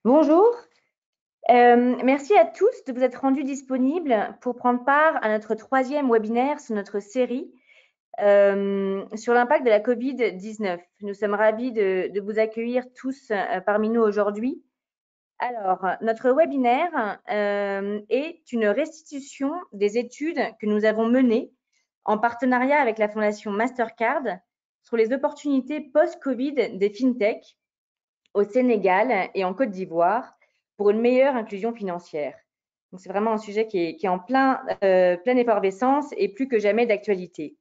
Bonjour, merci à tous de vous être rendus disponibles pour prendre part à notre troisième webinaire sur notre série sur l'impact de la Covid-19. Nous sommes ravis de vous accueillir tous parmi nous aujourd'hui. Alors, notre webinaire est une restitution des études que nous avons menées en partenariat avec la Fondation Mastercard sur les opportunités post-Covid des FinTech au Sénégal et en Côte d'Ivoire pour une meilleure inclusion financière. Donc, c'est vraiment un sujet qui est en pleine effervescence et plus que jamais d'actualité.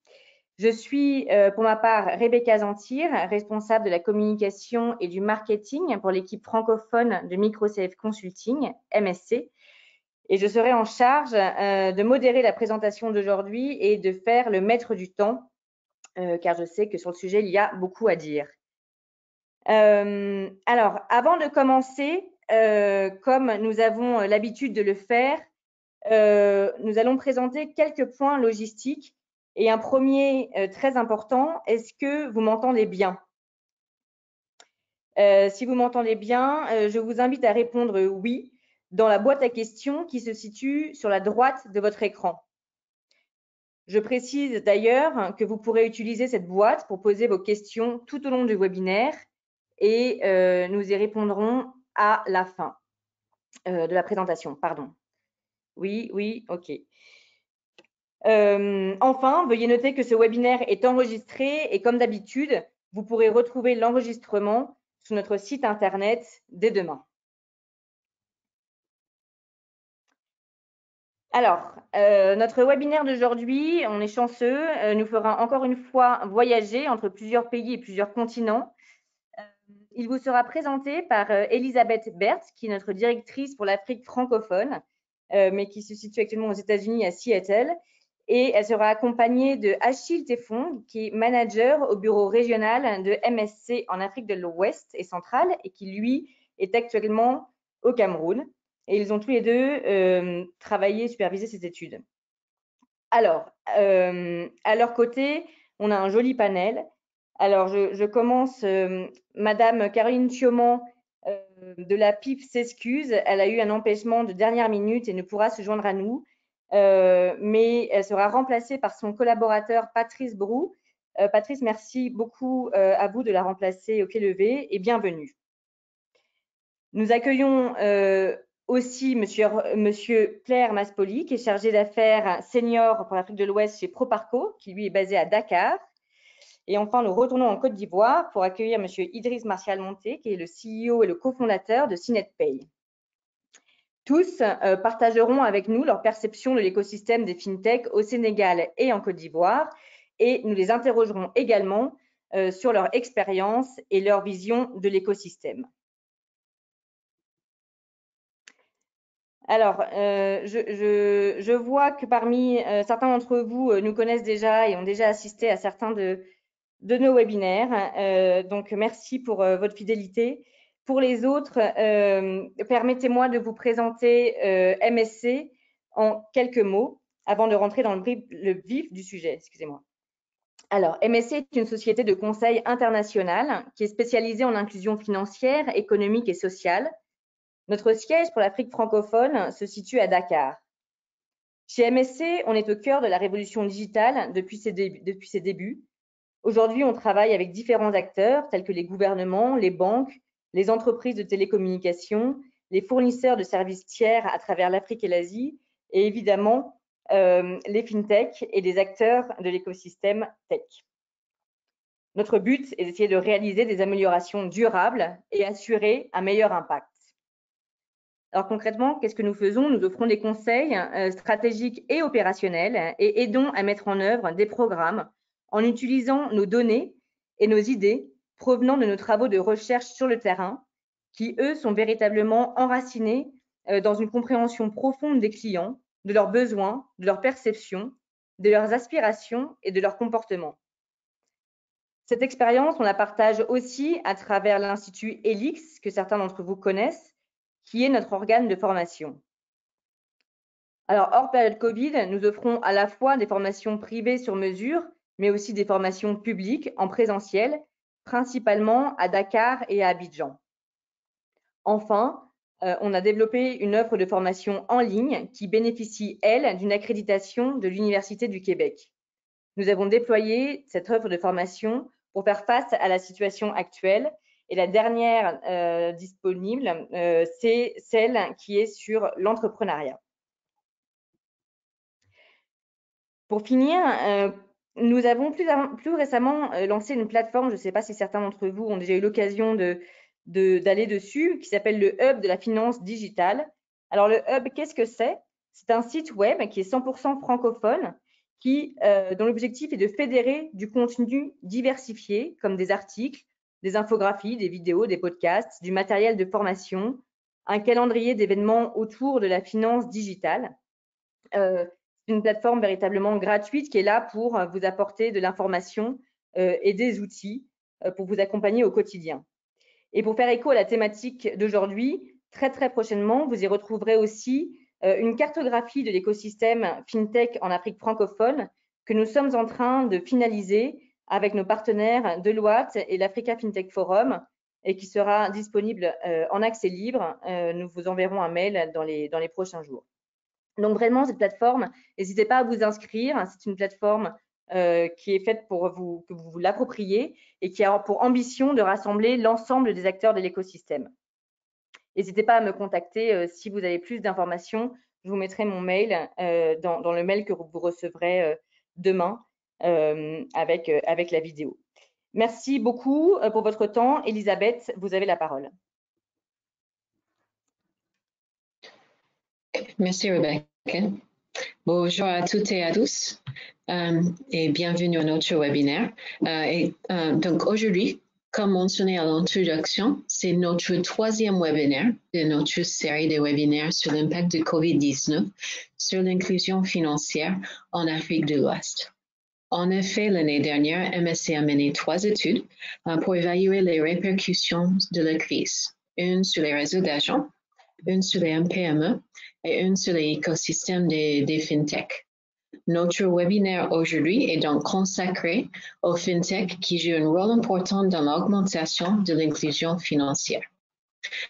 Je suis, pour ma part, Rebecca Zantir, responsable de la communication et du marketing pour l'équipe francophone de MicroSafe Consulting, MSC, et je serai en charge de modérer la présentation d'aujourd'hui et de faire le maître du temps, car je sais que sur le sujet, il y a beaucoup à dire. Alors, avant de commencer, comme nous avons l'habitude de le faire, nous allons présenter quelques points logistiques. Et un premier très important, est-ce que vous m'entendez bien? Si vous m'entendez bien, je vous invite à répondre oui dans la boîte à questions qui se situe sur la droite de votre écran. Je précise d'ailleurs que vous pourrez utiliser cette boîte pour poser vos questions tout au long du webinaire et nous y répondrons à la fin de la présentation. Pardon. Oui, oui, OK. Enfin, veuillez noter que ce webinaire est enregistré et comme d'habitude, vous pourrez retrouver l'enregistrement sur notre site internet dès demain. Alors, notre webinaire d'aujourd'hui, on est chanceux, nous fera encore une fois voyager entre plusieurs pays et plusieurs continents. Il vous sera présenté par Elisabeth Berthe, qui est notre directrice pour l'Afrique francophone, mais qui se situe actuellement aux États-Unis à Seattle. Et elle sera accompagnée de Achille Tefong, qui est manager au bureau régional de MSC en Afrique de l'Ouest et centrale et qui, lui, est actuellement au Cameroun. Et ils ont tous les deux travaillé et supervisé ces études. Alors, à leur côté, on a un joli panel. Alors, je commence. Madame Caroline Thioman de la PIP s'excuse. Elle a eu un empêchement de dernière minute et ne pourra se joindre à nous. Mais elle sera remplacée par son collaborateur Patrice Brou. Patrice, merci beaucoup à vous de la remplacer au pied levé et bienvenue. Nous accueillons aussi monsieur Claire Maspoli, qui est chargé d'affaires senior pour l'Afrique de l'Ouest chez Proparco, qui lui est basé à Dakar. Et enfin, nous retournons en Côte d'Ivoire pour accueillir monsieur Idriss Martial Monté, qui est le CEO et le cofondateur de CinetPay. Tous partageront avec nous leur perception de l'écosystème des FinTech au Sénégal et en Côte d'Ivoire, et nous les interrogerons également sur leur expérience et leur vision de l'écosystème. Alors, je vois que parmi certains d'entre vous nous connaissent déjà et ont déjà assisté à certains de nos webinaires. Donc, merci pour votre fidélité. Pour les autres, permettez-moi de vous présenter MSC en quelques mots avant de rentrer dans le vif du sujet. Excusez-moi. Alors, MSC est une société de conseil internationale qui est spécialisée en inclusion financière, économique et sociale. Notre siège pour l'Afrique francophone se situe à Dakar. Chez MSC, on est au cœur de la révolution digitale depuis ses débuts. Aujourd'hui, on travaille avec différents acteurs tels que les gouvernements, les banques, les entreprises de télécommunications, les fournisseurs de services tiers à travers l'Afrique et l'Asie, et évidemment les FinTech et les acteurs de l'écosystème tech. Notre but est d'essayer de réaliser des améliorations durables et assurer un meilleur impact. Alors concrètement, qu'est-ce que nous faisons? Nous offrons des conseils stratégiques et opérationnels et aidons à mettre en œuvre des programmes en utilisant nos données et nos idées provenant de nos travaux de recherche sur le terrain, qui, eux, sont véritablement enracinés dans une compréhension profonde des clients, de leurs besoins, de leurs perceptions, de leurs aspirations et de leurs comportements. Cette expérience, on la partage aussi à travers l'Institut ELIX, que certains d'entre vous connaissent, qui est notre organe de formation. Alors, hors période Covid, nous offrons à la fois des formations privées sur mesure, mais aussi des formations publiques en présentiel principalement à Dakar et à Abidjan. Enfin, on a développé une offre de formation en ligne qui bénéficie, elle, d'une accréditation de l'Université du Québec. Nous avons déployé cette offre de formation pour faire face à la situation actuelle. Et la dernière disponible, c'est celle qui est sur l'entrepreneuriat. Pour finir, nous avons plus récemment lancé une plateforme, je ne sais pas si certains d'entre vous ont déjà eu l'occasion d'aller dessus, qui s'appelle le Hub de la finance digitale. Alors le Hub, qu'est-ce que c'est? C'est un site web qui est 100% francophone, dont l'objectif est de fédérer du contenu diversifié, comme des articles, des infographies, des vidéos, des podcasts, du matériel de formation, un calendrier d'événements autour de la finance digitale. C'est une plateforme véritablement gratuite qui est là pour vous apporter de l'information et des outils pour vous accompagner au quotidien. Et pour faire écho à la thématique d'aujourd'hui, très prochainement, vous y retrouverez aussi une cartographie de l'écosystème FinTech en Afrique francophone que nous sommes en train de finaliser avec nos partenaires Deloitte et l'Africa FinTech Forum et qui sera disponible en accès libre. Nous vous enverrons un mail dans les prochains jours. Donc vraiment, cette plateforme, n'hésitez pas à vous inscrire. C'est une plateforme qui est faite pour que vous vous l'appropriez et qui a pour ambition de rassembler l'ensemble des acteurs de l'écosystème. N'hésitez pas à me contacter si vous avez plus d'informations. Je vous mettrai mon mail dans le mail que vous recevrez demain avec la vidéo. Merci beaucoup pour votre temps. Elisabeth, vous avez la parole. Merci Rebecca. Bonjour à toutes et à tous et bienvenue à notre webinaire. Donc aujourd'hui, comme mentionné à l'introduction, c'est notre troisième webinaire de notre série de webinaires sur l'impact de COVID-19 sur l'inclusion financière en Afrique de l'Ouest. En effet, l'année dernière, MSC a mené 3 études pour évaluer les répercussions de la crise, une sur les réseaux d'agents, une sur les MPME et une sur l'écosystème des FinTech. Notre webinaire aujourd'hui est donc consacré aux FinTech qui jouent un rôle important dans l'augmentation de l'inclusion financière.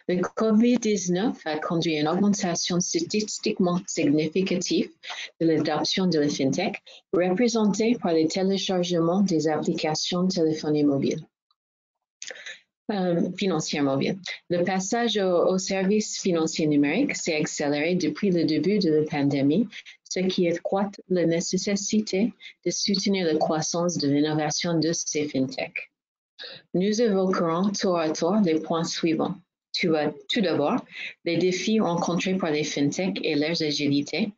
Le COVID-19 a conduit à une augmentation statistiquement significative de l'adoption de la FinTech, représentée par le téléchargement des applications téléphonie mobile. Financière mobile. Le passage aux services financiers numériques s'est accéléré depuis le début de la pandémie, ce qui accroît la nécessité de soutenir la croissance de l'innovation de ces FinTech. Nous évoquerons tour à tour les points suivants. Tout d'abord, les défis rencontrés par les FinTech et leurs agilités.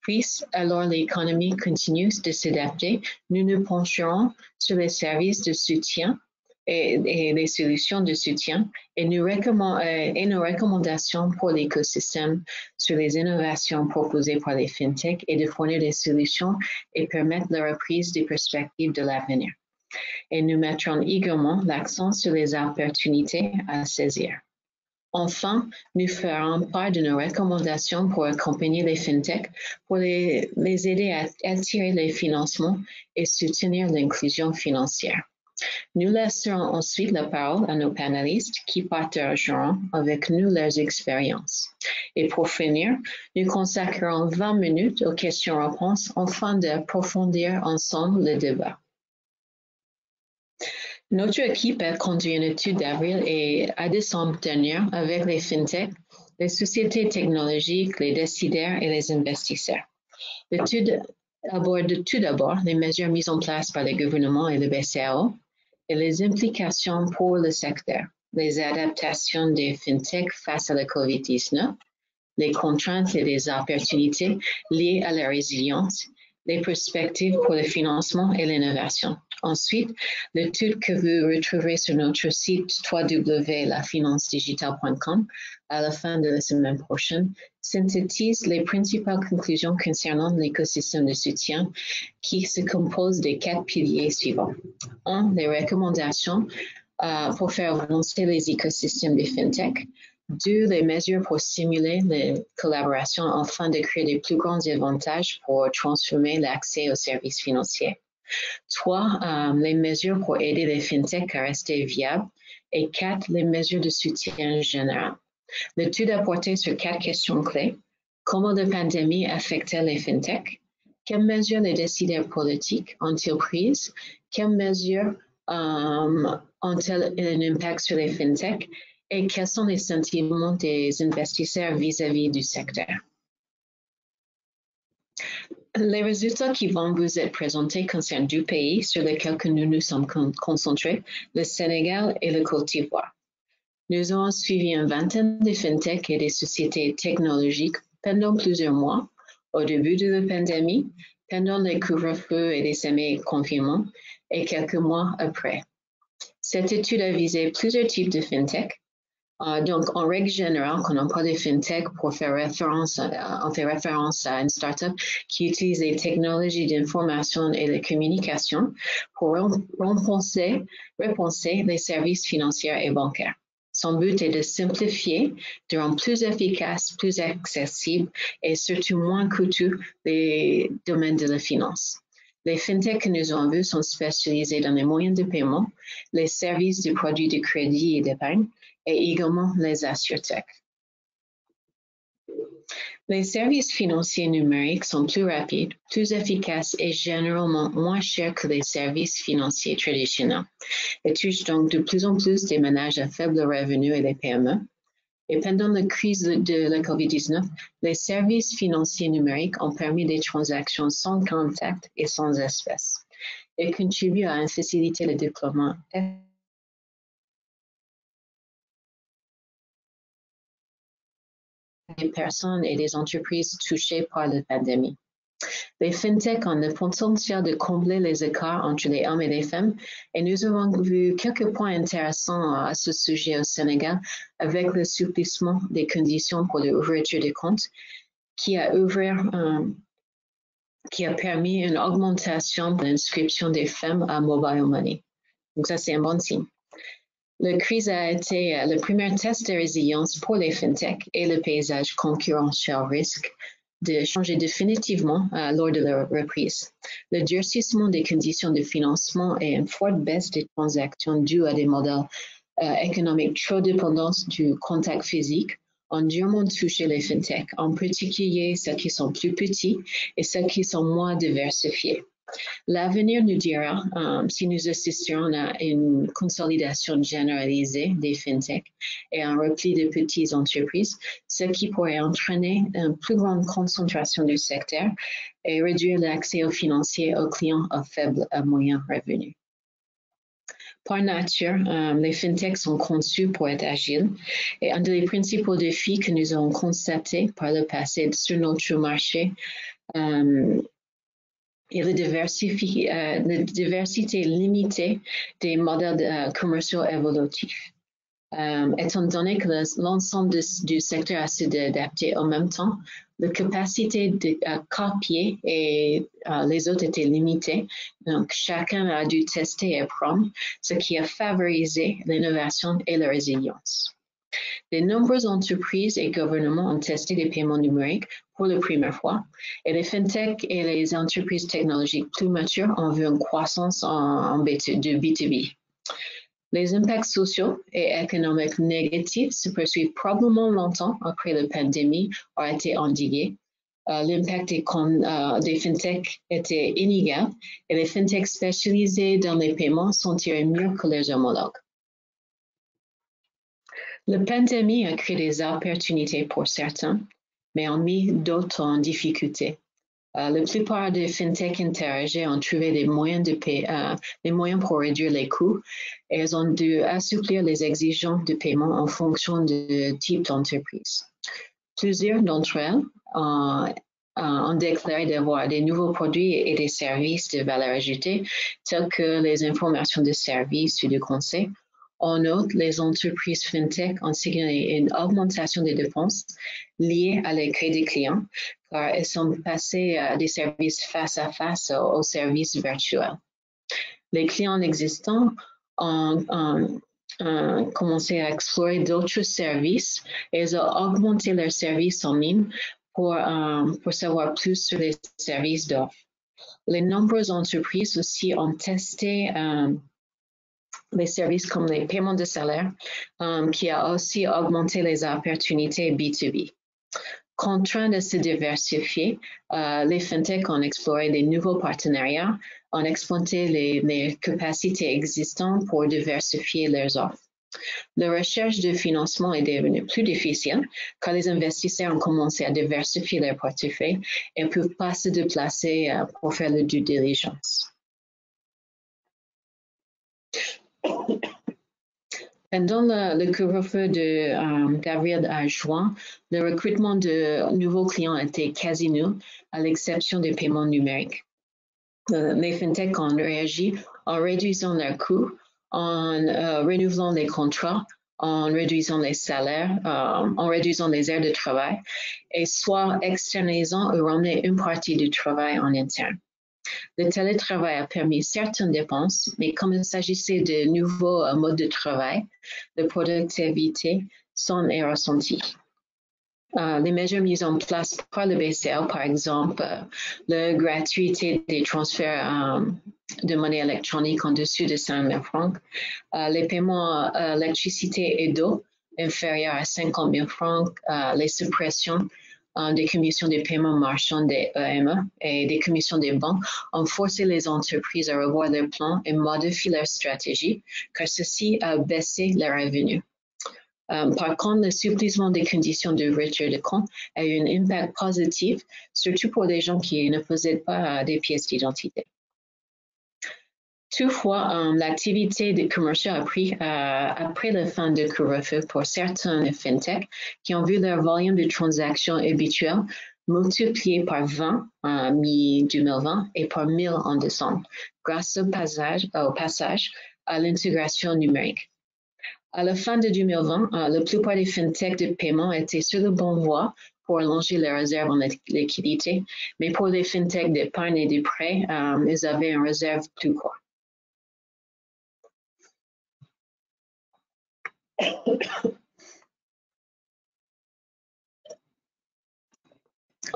Puis, alors l'économie continue de s'adapter, nous nous pencherons sur les services de soutien et les solutions de soutien et nos recommandations pour l'écosystème sur les innovations proposées par les FinTech et de fournir des solutions et permettre la reprise des perspectives de l'avenir. Et nous mettrons également l'accent sur les opportunités à saisir. Enfin, nous ferons part de nos recommandations pour accompagner les FinTech pour les aider à attirer les financements et soutenir l'inclusion financière. Nous laisserons ensuite la parole à nos panélistes qui partageront avec nous leurs expériences. Et pour finir, nous consacrerons 20 minutes aux questions-réponses afin d'approfondir ensemble le débat. Notre équipe a conduit une étude d'avril et à décembre dernier avec les FinTech, les sociétés technologiques, les décideurs et les investisseurs. L'étude aborde tout d'abord les mesures mises en place par le gouvernement et le BCAO, et les implications pour le secteur, les adaptations des FinTech face à la COVID-19, les contraintes et les opportunités liées à la résilience, les perspectives pour le financement et l'innovation. Ensuite, l'étude que vous retrouverez sur notre site www.lafinancedigitale.com à la fin de la semaine prochaine synthétise les principales conclusions concernant l'écosystème de soutien qui se compose des 4 piliers suivants. 1. Les recommandations pour faire avancer les écosystèmes des FinTech. 2. Les mesures pour stimuler les collaborations afin de créer de plus grands avantages pour transformer l'accès aux services financiers. 3, les mesures pour aider les fintechs à rester viables. Et 4, les mesures de soutien général. L'étude a porté sur 4 questions clés. Comment la pandémie affectait les fintechs? Quelles mesures les décideurs politiques ont-ils prises? Quelles mesures ont-elles un impact sur les fintechs? Et quels sont les sentiments des investisseurs vis-à-vis du secteur? Les résultats qui vont vous être présentés concernent 2 pays sur lesquels nous nous sommes concentrés, le Sénégal et le Côte d'Ivoire. Nous avons suivi une vingtaine de fintechs et des sociétés technologiques pendant plusieurs mois, au début de la pandémie, pendant les couvre-feux et les semi-confinements, et quelques mois après. Cette étude a visé plusieurs types de fintech. Donc, en règle générale, quand on parle de fintech, on fait référence à une startup qui utilise les technologies d'information et de communication pour repenser les services financiers et bancaires. Son but est de simplifier, de rendre plus efficace, plus accessible et surtout moins coûteux les domaines de la finance. Les fintechs que nous avons vus sont spécialisés dans les moyens de paiement, les services de produits de crédit et d'épargne, et également les assurtech. Les services financiers numériques sont plus rapides, plus efficaces et généralement moins chers que les services financiers traditionnels. Ils touchent donc de plus en plus des ménages à faible revenu et les PME. Et pendant la crise de la COVID-19, les services financiers numériques ont permis des transactions sans contact et sans espèces. Ils contribuent à faciliter le déploiement des personnes et des entreprises touchées par la pandémie. Les fintechs ont le potentiel de combler les écarts entre les hommes et les femmes et nous avons vu quelques points intéressants à ce sujet au Sénégal avec l'assouplissement des conditions pour l'ouverture des comptes qui a permis une augmentation de l'inscription des femmes à Mobile Money. Donc ça, c'est un bon signe. La crise a été le premier test de résilience pour les fintechs et le paysage concurrentiel risque de changer définitivement lors de la reprise. Le durcissement des conditions de financement et une forte baisse des transactions dues à des modèles économiques trop dépendants du contact physique ont durement touché les fintechs, en particulier ceux qui sont plus petits et ceux qui sont moins diversifiés. L'avenir nous dira si nous assisterons à une consolidation généralisée des fintechs et un repli des petites entreprises, ce qui pourrait entraîner une plus grande concentration du secteur et réduire l'accès aux financiers aux clients à faible à moyen revenu. Par nature, les fintechs sont conçus pour être agiles et un des principaux défis que nous avons constatés par le passé sur notre marché et la diversité limitée des modèles commerciaux évolutifs. Étant donné que l'ensemble du secteur a su d'adapter en même temps, la capacité de copier et les autres étaient limitées. Donc, chacun a dû tester et apprendre, ce qui a favorisé l'innovation et la résilience. De nombreuses entreprises et gouvernements ont testé des paiements numériques pour la première fois et les fintechs et les entreprises technologiques plus matures ont vu une croissance de B2B. Les impacts sociaux et économiques négatifs se poursuivent probablement longtemps après la pandémie a été endigué. L'impact des fintechs était inégal et les fintechs spécialisés dans les paiements sont tirés mieux que leurs homologues. La pandémie a créé des opportunités pour certains, mais a mis d'autres en difficulté. La plupart des fintechs interrogés ont trouvé des moyens pour réduire les coûts et elles ont dû assouplir les exigences de paiement en fonction du type d'entreprise. Plusieurs d'entre elles ont déclaré d'avoir des nouveaux produits et des services de valeur ajoutée, tels que les informations de services ou de conseils. En outre, les entreprises fintech ont signalé une augmentation des dépenses liées à l'accueil des clients, car elles sont passées des services face à face aux services virtuels. Les clients existants ont commencé à explorer d'autres services et ils ont augmenté leurs services en ligne pour savoir plus sur les services d'offres. Les nombreuses entreprises aussi ont testé les services comme les paiements de salaire, qui a aussi augmenté les opportunités B2B. Contraints de se diversifier, les fintechs ont exploré des nouveaux partenariats, ont exploité les capacités existantes pour diversifier leurs offres. La recherche de financement est devenue plus difficile car les investisseurs ont commencé à diversifier leur portefeuille et ne peuvent pas se déplacer pour faire le due diligence. Pendant le couvre-feu d'avril à juin, le recrutement de nouveaux clients était quasi nul, à l'exception des paiements numériques. Les fintechs ont réagi en réduisant leurs coûts, en renouvelant les contrats, en réduisant les salaires, en réduisant les heures de travail, et soit externalisant ou ramenant une partie du travail en interne. Le télétravail a permis certaines dépenses, mais comme il s'agissait de nouveaux modes de travail, la productivité s'en est ressentie. Les mesures mises en place par le BCL, par exemple, la gratuité des transferts de monnaie électronique en dessous de 5 000 francs, les paiements électricité et d'eau inférieurs à 50 000 francs, les suppressions des commissions de paiement marchands des EME et des commissions des banques ont forcé les entreprises à revoir leurs plans et modifier leur stratégie, car ceci a baissé leurs revenus. Par contre, l'assouplissement des conditions d'ouverture de compte a eu un impact positif, surtout pour les gens qui ne possèdent pas des pièces d'identité. Toutefois, l'activité des commerciaux a pris après la fin de couvre-feu pour certains fintechs qui ont vu leur volume de transactions habituelles multiplié par 20 en mi-2020 et par 1000 en décembre, grâce au passage à l'intégration numérique. À la fin de 2020, la plupart des fintechs de paiement étaient sur la bonne voie pour allonger les réserves en liquidité, mais pour les fintechs d'épargne et de prêts, ils avaient une réserve plus courte.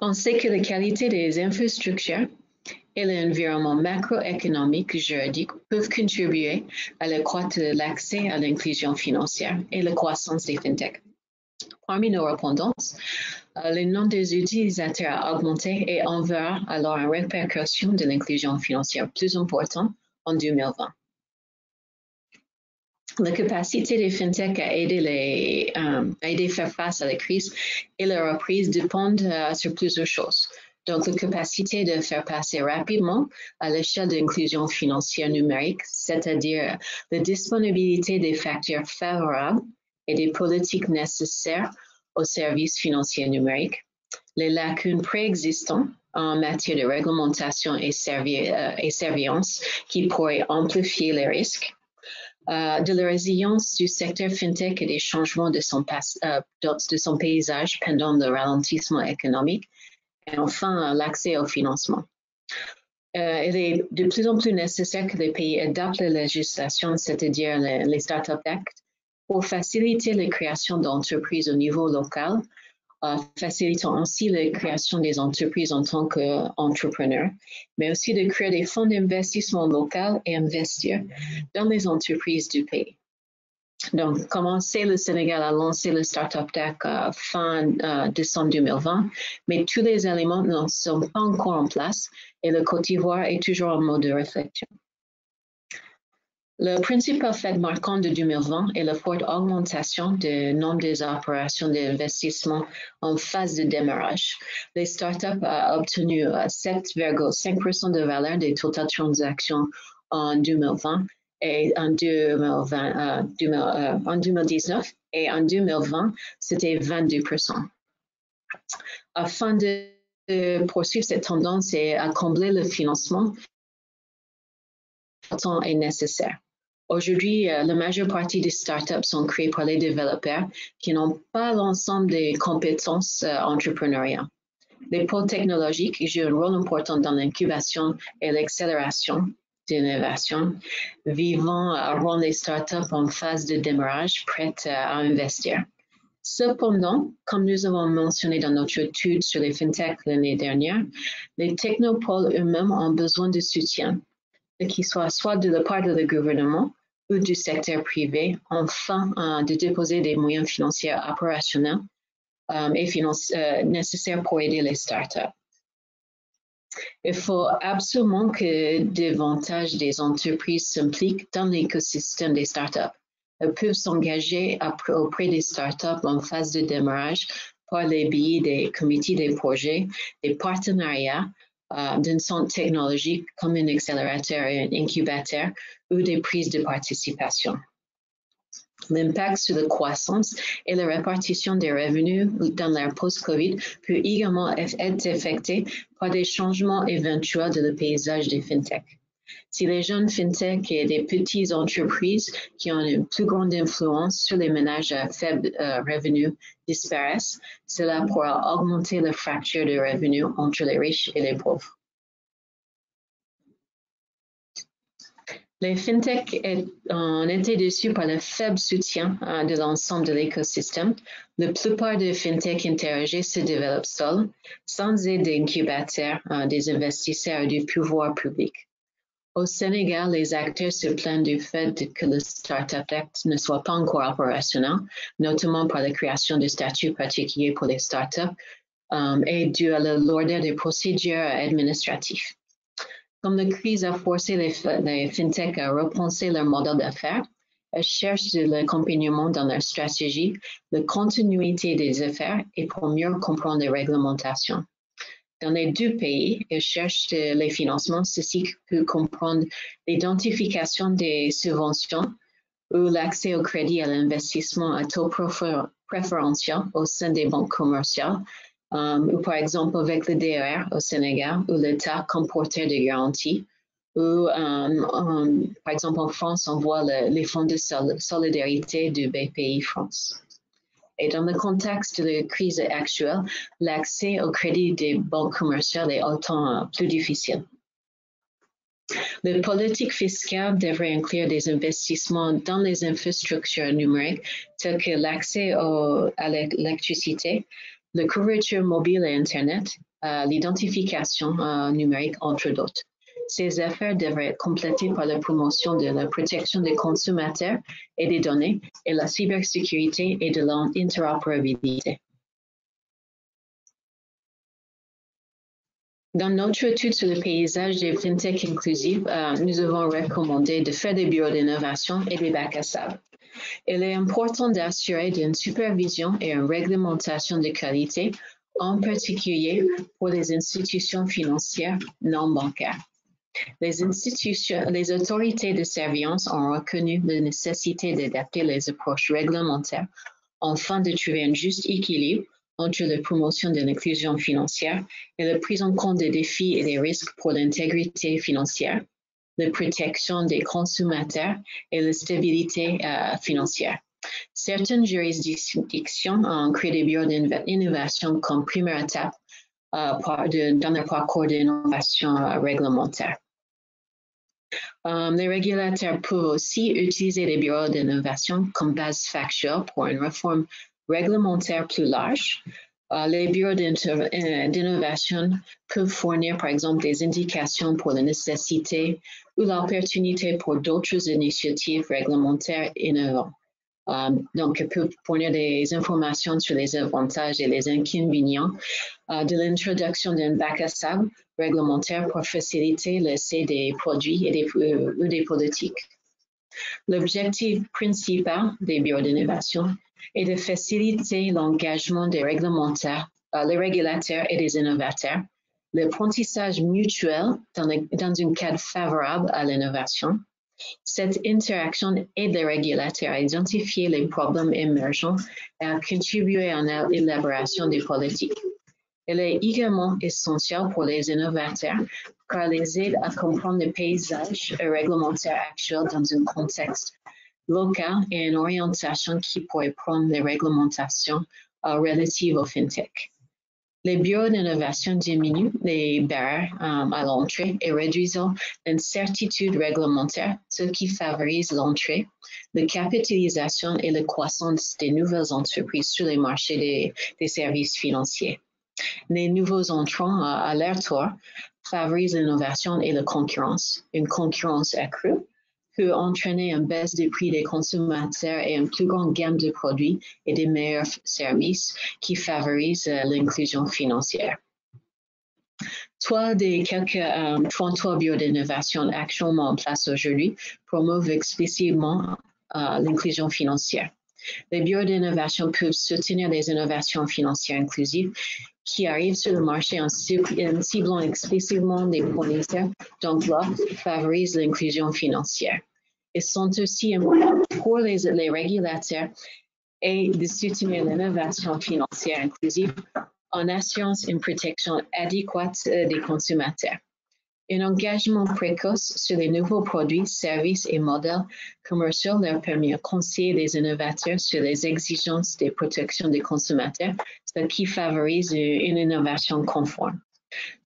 On sait que la qualité des infrastructures et l'environnement macroéconomique juridique peuvent contribuer à l'accroître l'accès à l'inclusion financière et la croissance des fintechs. Parmi nos répondances, le nombre des utilisateurs a augmenté et on verra alors une répercussion de l'inclusion financière plus importante en 2020. La capacité des fintechs à aider à faire face à la crise et la reprise dépendent sur plusieurs choses. Donc, la capacité de faire passer rapidement à l'échelle de l'inclusion financière numérique, c'est-à-dire la disponibilité des facteurs favorables et des politiques nécessaires aux services financiers numériques, les lacunes préexistantes en matière de réglementation et surveillance qui pourraient amplifier les risques, de la résilience du secteur fintech et des changements de son paysage pendant le ralentissement économique, et enfin l'accès au financement. Il est de plus en plus nécessaire que les pays adaptent la législation, c'est-à-dire les Startup Act, pour faciliter la création d'entreprises au niveau local, facilitant ainsi la création des entreprises en tant qu'entrepreneurs, mais aussi de créer des fonds d'investissement local et investir dans les entreprises du pays. Donc, comme on sait, le Sénégal a lancé le Startup Act fin décembre 2020, mais tous les éléments ne sont pas encore en place et le Côte d'Ivoire est toujours en mode de réflexion. Le principal fait marquant de 2020 est la forte augmentation du nombre des opérations d'investissement en phase de démarrage. Les startups ont obtenu 7,5% de valeur des totales transactions en 2020 et en 2019 et en 2020, c'était 22%. Afin de poursuivre cette tendance et à combler le financement, le temps est nécessaire. Aujourd'hui, la majeure partie des startups sont créées par les développeurs qui n'ont pas l'ensemble des compétences entrepreneuriales. Les pôles technologiques jouent un rôle important dans l'incubation et l'accélération d'innovation, rendre les startups en phase de démarrage prêtes à investir. Cependant, comme nous avons mentionné dans notre étude sur les fintechs l'année dernière, les technopoles eux-mêmes ont besoin de soutien, qu'il soit de la part du gouvernement ou du secteur privé, afin de déposer des moyens financiers opérationnels et nécessaires pour aider les startups. Il faut absolument que davantage des entreprises s'impliquent dans l'écosystème des startups. Elles peuvent s'engager auprès des startups en phase de démarrage par les biais des comités des projets, des partenariats d'un centre technologique comme un accélérateur et un incubateur ou des prises de participation. L'impact sur la croissance et la répartition des revenus dans l'ère post-COVID peut également être affecté par des changements éventuels dans le paysage des fintechs. Si les jeunes fintechs et des petites entreprises qui ont une plus grande influence sur les ménages à faible revenu disparaissent, cela pourra augmenter la fracture de revenus entre les riches et les pauvres. Les fintechs ont été déçus par le faible soutien de l'ensemble de l'écosystème. La plupart des fintechs interrogés se développent seuls, sans aide d'incubateurs, des investisseurs ou du pouvoir public. Au Sénégal, les acteurs se plaignent du fait que le Startup Act ne soit pas encore opérationnel, notamment par la création de statuts particuliers pour les startups et dû à la lourdeur des procédures administratives. Comme la crise a forcé les fintechs à repenser leur modèle d'affaires, elles cherchent de l'accompagnement dans leur stratégie, la continuité des affaires et pour mieux comprendre les réglementations. Dans les deux pays, elles cherchent les financements, ceci peut comprendre l'identification des subventions ou l'accès au crédit à l'investissement à taux préférentiel au sein des banques commerciales, ou par exemple avec le DER au Sénégal, où l'État comme porteur de garantie, ou par exemple en France, on voit les fonds de solidarité du BPI France. Et dans le contexte de la crise actuelle, l'accès au crédit des banques commerciales est autant plus difficile. La politique fiscale devrait inclure des investissements dans les infrastructures numériques telles que l'accès à l'électricité, la couverture mobile et Internet, l'identification numérique, entre d'autres. Ces efforts devraient être complétés par la promotion de la protection des consommateurs et des données et la cybersécurité et de l'interopérabilité. Dans notre étude sur le paysage des fintechs inclusives, nous avons recommandé de faire des bureaux d'innovation et des bacs à sable. Il est important d'assurer une supervision et une réglementation de qualité, en particulier pour les institutions financières non bancaires. Les autorités de surveillance ont reconnu la nécessité d'adapter les approches réglementaires afin de trouver un juste équilibre entre la promotion de l'inclusion financière et la prise en compte des défis et des risques pour l'intégrité financière, la protection des consommateurs et la stabilité financière. Certaines juridictions ont créé des bureaux d'innovation comme première étape dans leur parcours d'innovation réglementaire. Les régulateurs peuvent aussi utiliser les bureaux d'innovation comme base factuelle pour une réforme réglementaire plus large. Les bureaux d'innovation peuvent fournir, par exemple, des indications pour la nécessité ou l'opportunité pour d'autres initiatives réglementaires innovantes. Donc, ils peuvent fournir des informations sur les avantages et les inconvénients de l'introduction d'un bac à sable réglementaire pour faciliter l'essai des produits et ou des politiques. L'objectif principal des bureaux d'innovation est de faciliter l'engagement des régulateurs et des innovateurs, l'apprentissage mutuel dans un cadre favorable à l'innovation. Cette interaction aide les régulateurs à identifier les problèmes émergents et à contribuer à l'élaboration des politiques. Elle est également essentielle pour les innovateurs car elle les aide à comprendre le paysage réglementaire actuel dans un contexte local et une orientation qui pourrait prendre les réglementations relatives au fintech. Les bureaux d'innovation diminuent les barrières à l'entrée et réduisent l'incertitude réglementaire, ce qui favorise l'entrée, la capitalisation et la croissance des nouvelles entreprises sur les marchés des services financiers. Les nouveaux entrants, à leur tour, favorisent l'innovation et la concurrence. Une concurrence accrue peut entraîner une baisse des prix des consommateurs et une plus grande gamme de produits et des meilleurs services qui favorisent l'inclusion financière. Trois des quelques 33 bureaux d'innovation actuellement en place aujourd'hui promeuvent explicitement l'inclusion financière. Les bureaux d'innovation peuvent soutenir les innovations financières inclusives qui arrivent sur le marché en ciblant explicitement des fournisseurs d'emploi qui favorisent l'inclusion financière. Ils sont aussi importants pour les régulateurs et de soutenir l'innovation financière inclusive en assurant une protection adéquate des consommateurs. Un engagement précoce sur les nouveaux produits, services et modèles commerciaux leur permet de conseiller les innovateurs sur les exigences de protection des consommateurs, ce qui favorise une innovation conforme.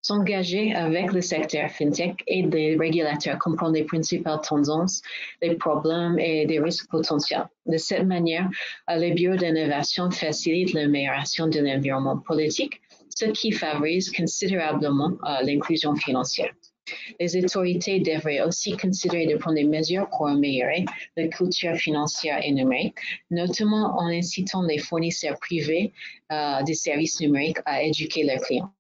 S'engager avec le secteur FinTech et les régulateurs comprendre les principales tendances, les problèmes et des risques potentiels. De cette manière, les bureaux d'innovation facilitent l'amélioration de l'environnement politique, ce qui favorise considérablement l'inclusion financière. Les autorités devraient aussi considérer de prendre des mesures pour améliorer la culture financière et numérique, notamment en incitant les fournisseurs privés des services numériques à éduquer leurs clients.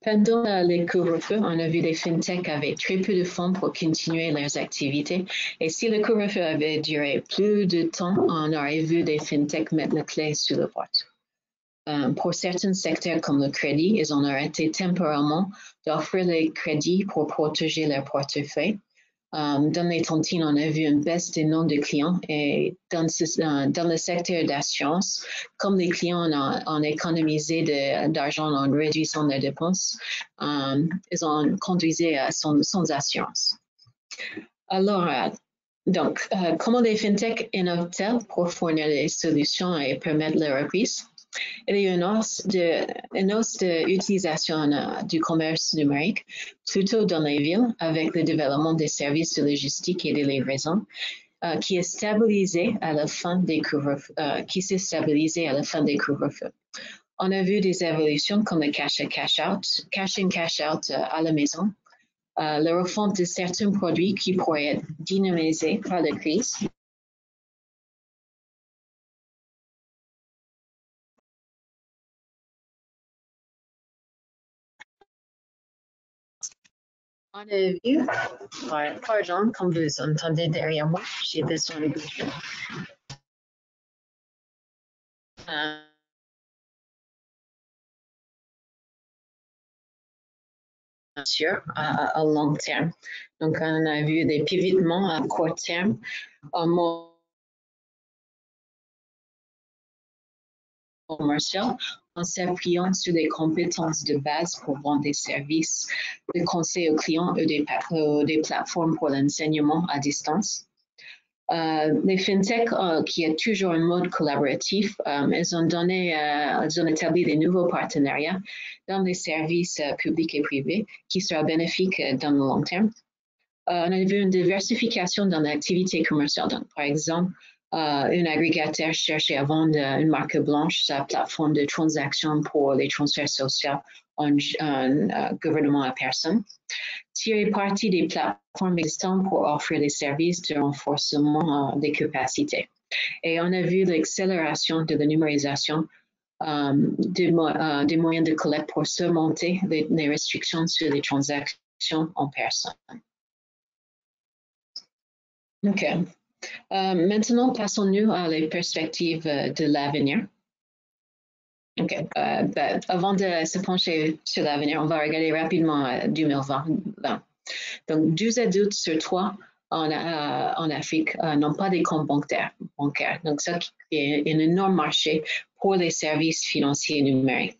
Pendant les couvre-feux, on a vu des fintechs avaient très peu de fonds pour continuer leurs activités. Et si le couvre-feu avait duré plus de temps, on aurait vu des fintechs mettre la clé sur la porte. Pour certains secteurs comme le crédit, ils ont arrêté temporairement d'offrir les crédits pour protéger leur portefeuille. Dans les tontines, on a vu une baisse des noms de clients et dans le secteur d'assurance, comme les clients ont économisé d'argent en réduisant leurs dépenses, ils ont conduit sans assurance. Alors, comment les fintechs innovent-elles pour fournir des solutions et permettre la reprise? Il y a une hausse de l'utilisation du commerce numérique, plutôt dans les villes, avec le développement des services de logistique et de livraison, qui s'est stabilisé à la fin des couvre-feux. On a vu des évolutions comme le cash in, cash out à la maison, la refonte de certains produits qui pourraient être dynamisés par la crise. On a vu, pardon, comme vous entendez derrière moi, j'ai besoin de bouger. Sûr, à long terme. Donc, on a vu des pivotements à court terme, commercial en s'appuyant sur les compétences de base pour vendre des services de conseil aux clients ou des plateformes pour l'enseignement à distance. Les fintech qui est toujours un mode collaboratif, elles ont établi des nouveaux partenariats dans les services publics et privés qui sera bénéfique dans le long terme. On a vu une diversification dans l'activité commerciale. Donc, par exemple, un agrégateur cherche à vendre une marque blanche, sa plateforme de transaction pour les transferts sociaux en gouvernement à personne. Tirer parti des plateformes existantes pour offrir des services de renforcement des capacités. Et on a vu l'accélération de la numérisation des moyens de collecte pour surmonter les restrictions sur les transactions en personne. OK. Maintenant, passons-nous à les perspectives de l'avenir. OK. Avant de se pencher sur l'avenir, on va regarder rapidement 2020. Donc, 2 adultes sur 3 en Afrique n'ont pas des comptes bancaires. Donc, ça est un énorme marché pour les services financiers numériques.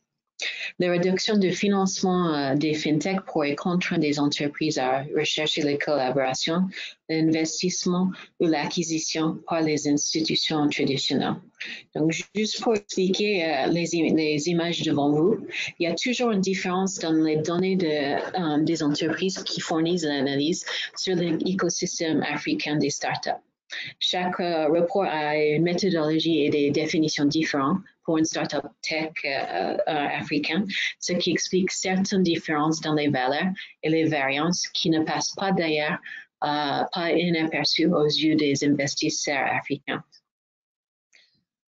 La réduction de financement des fintech pourrait contraindre des entreprises à rechercher les collaborations, l'investissement ou l'acquisition par les institutions traditionnelles. Donc, juste pour expliquer les images devant vous, il y a toujours une différence dans les données des entreprises qui fournissent l'analyse sur l'écosystème africain des startups. Chaque rapport a une méthodologie et des définitions différentes pour une startup tech africaine, ce qui explique certaines différences dans les valeurs et les variances qui ne passent pas d'ailleurs pas inaperçues aux yeux des investisseurs africains.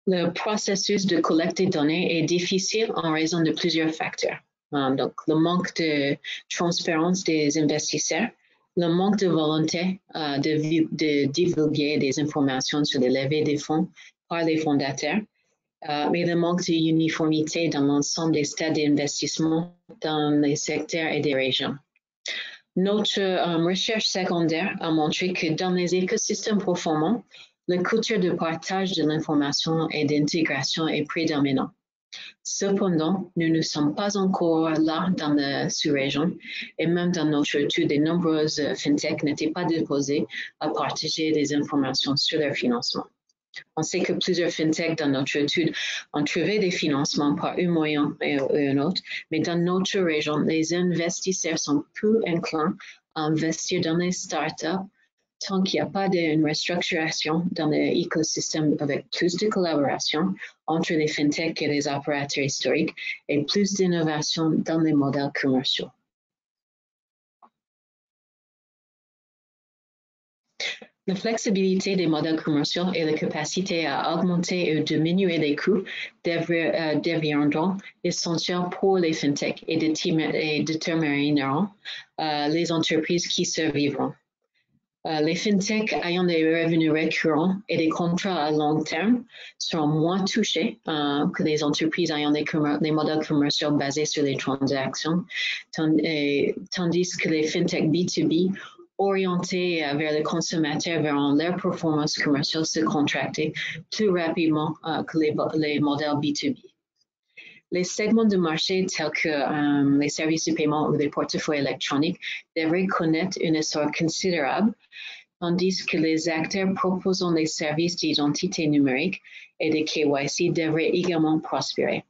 Le processus de collecte des données est difficile en raison de plusieurs facteurs. Donc, le manque de transparence des investisseurs, le manque de volonté de divulguer des informations sur les levées des fonds par les fondateurs, et le manque d'uniformité dans l'ensemble des stades d'investissement dans les secteurs et des régions. Notre recherche secondaire a montré que dans les écosystèmes performants, la culture de partage de l'information et d'intégration est prédominante. Cependant, nous ne sommes pas encore là dans la sous-région et même dans notre étude, de nombreuses fintechs n'étaient pas disposées à partager des informations sur leur financement. On sait que plusieurs fintechs dans notre étude ont trouvé des financements par un moyen ou un autre, mais dans notre région, les investisseurs sont peu inclins à investir dans les startups tant qu'il n'y a pas d'une restructuration dans l'écosystème avec plus de collaboration entre les fintechs et les opérateurs historiques et plus d'innovation dans les modèles commerciaux. La flexibilité des modèles commerciaux et la capacité à augmenter ou diminuer les coûts deviendront essentiels pour les fintechs et détermineront les entreprises qui survivront. Les fintechs ayant des revenus récurrents et des contrats à long terme seront moins touchés que les entreprises ayant des modèles commerciaux basés sur les transactions, tandis que les fintechs B2B orientés vers le consommateur verront leur performance commerciale se contracter plus rapidement que les modèles B2B. Les segments de marché tels que les services de paiement ou les portefeuilles électroniques devraient connaître un essor considérable, tandis que les acteurs proposant des services d'identité numérique et de KYC devraient également prospérer.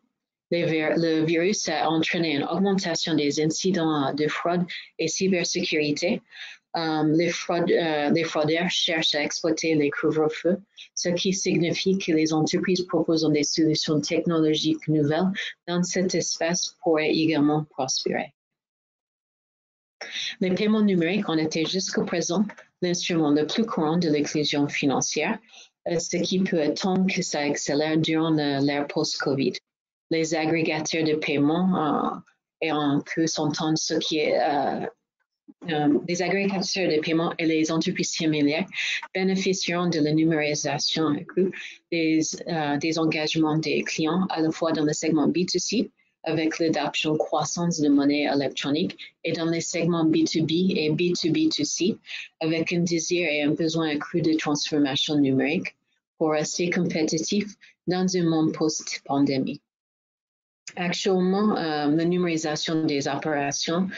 Le virus a entraîné une augmentation des incidents de fraude et cybersécurité. Les fraudeurs cherchent à exploiter les couvre-feux, ce qui signifie que les entreprises proposant des solutions technologiques nouvelles dans cet espace pourraient également prospérer. Les paiements numériques ont été jusqu'à présent l'instrument le plus courant de l'inclusion financière, ce qui peut attendre que ça accélère durant l'ère post-COVID. Les agrégateurs de paiement et on peut s'entendre ce qui est les agrégateurs de paiement et les entreprises similaires bénéficieront de la numérisation accrue des engagements des clients à la fois dans le segment B2C avec l'adoption croissante de monnaie électronique et dans les segments B2B et B2B2C avec un désir et un besoin accru de transformation numérique pour rester compétitif dans un monde post-pandémie. Actuellement, la numérisation des opérations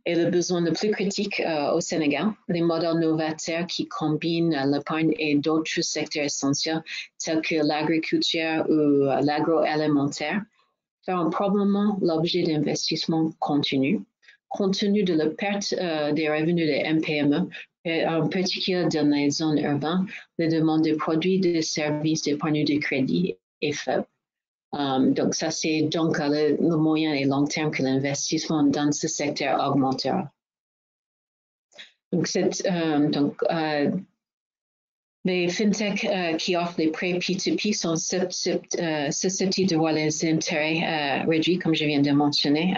est le besoin le plus critique au Sénégal. Les modèles novateurs qui combinent l'épargne et d'autres secteurs essentiels tels que l'agriculture ou l'agroalimentaire feront probablement l'objet d'investissements continus. Compte tenu de la perte des revenus des MPME, en particulier dans les zones urbaines, la demande de produits et de services d'épargne de crédit est faible. Donc, ça, c'est donc le moyen et long terme que l'investissement dans ce secteur augmentera. Donc, les fintechs qui offrent les prêts P2P sont susceptibles de voir les intérêts réduits, comme je viens de mentionner.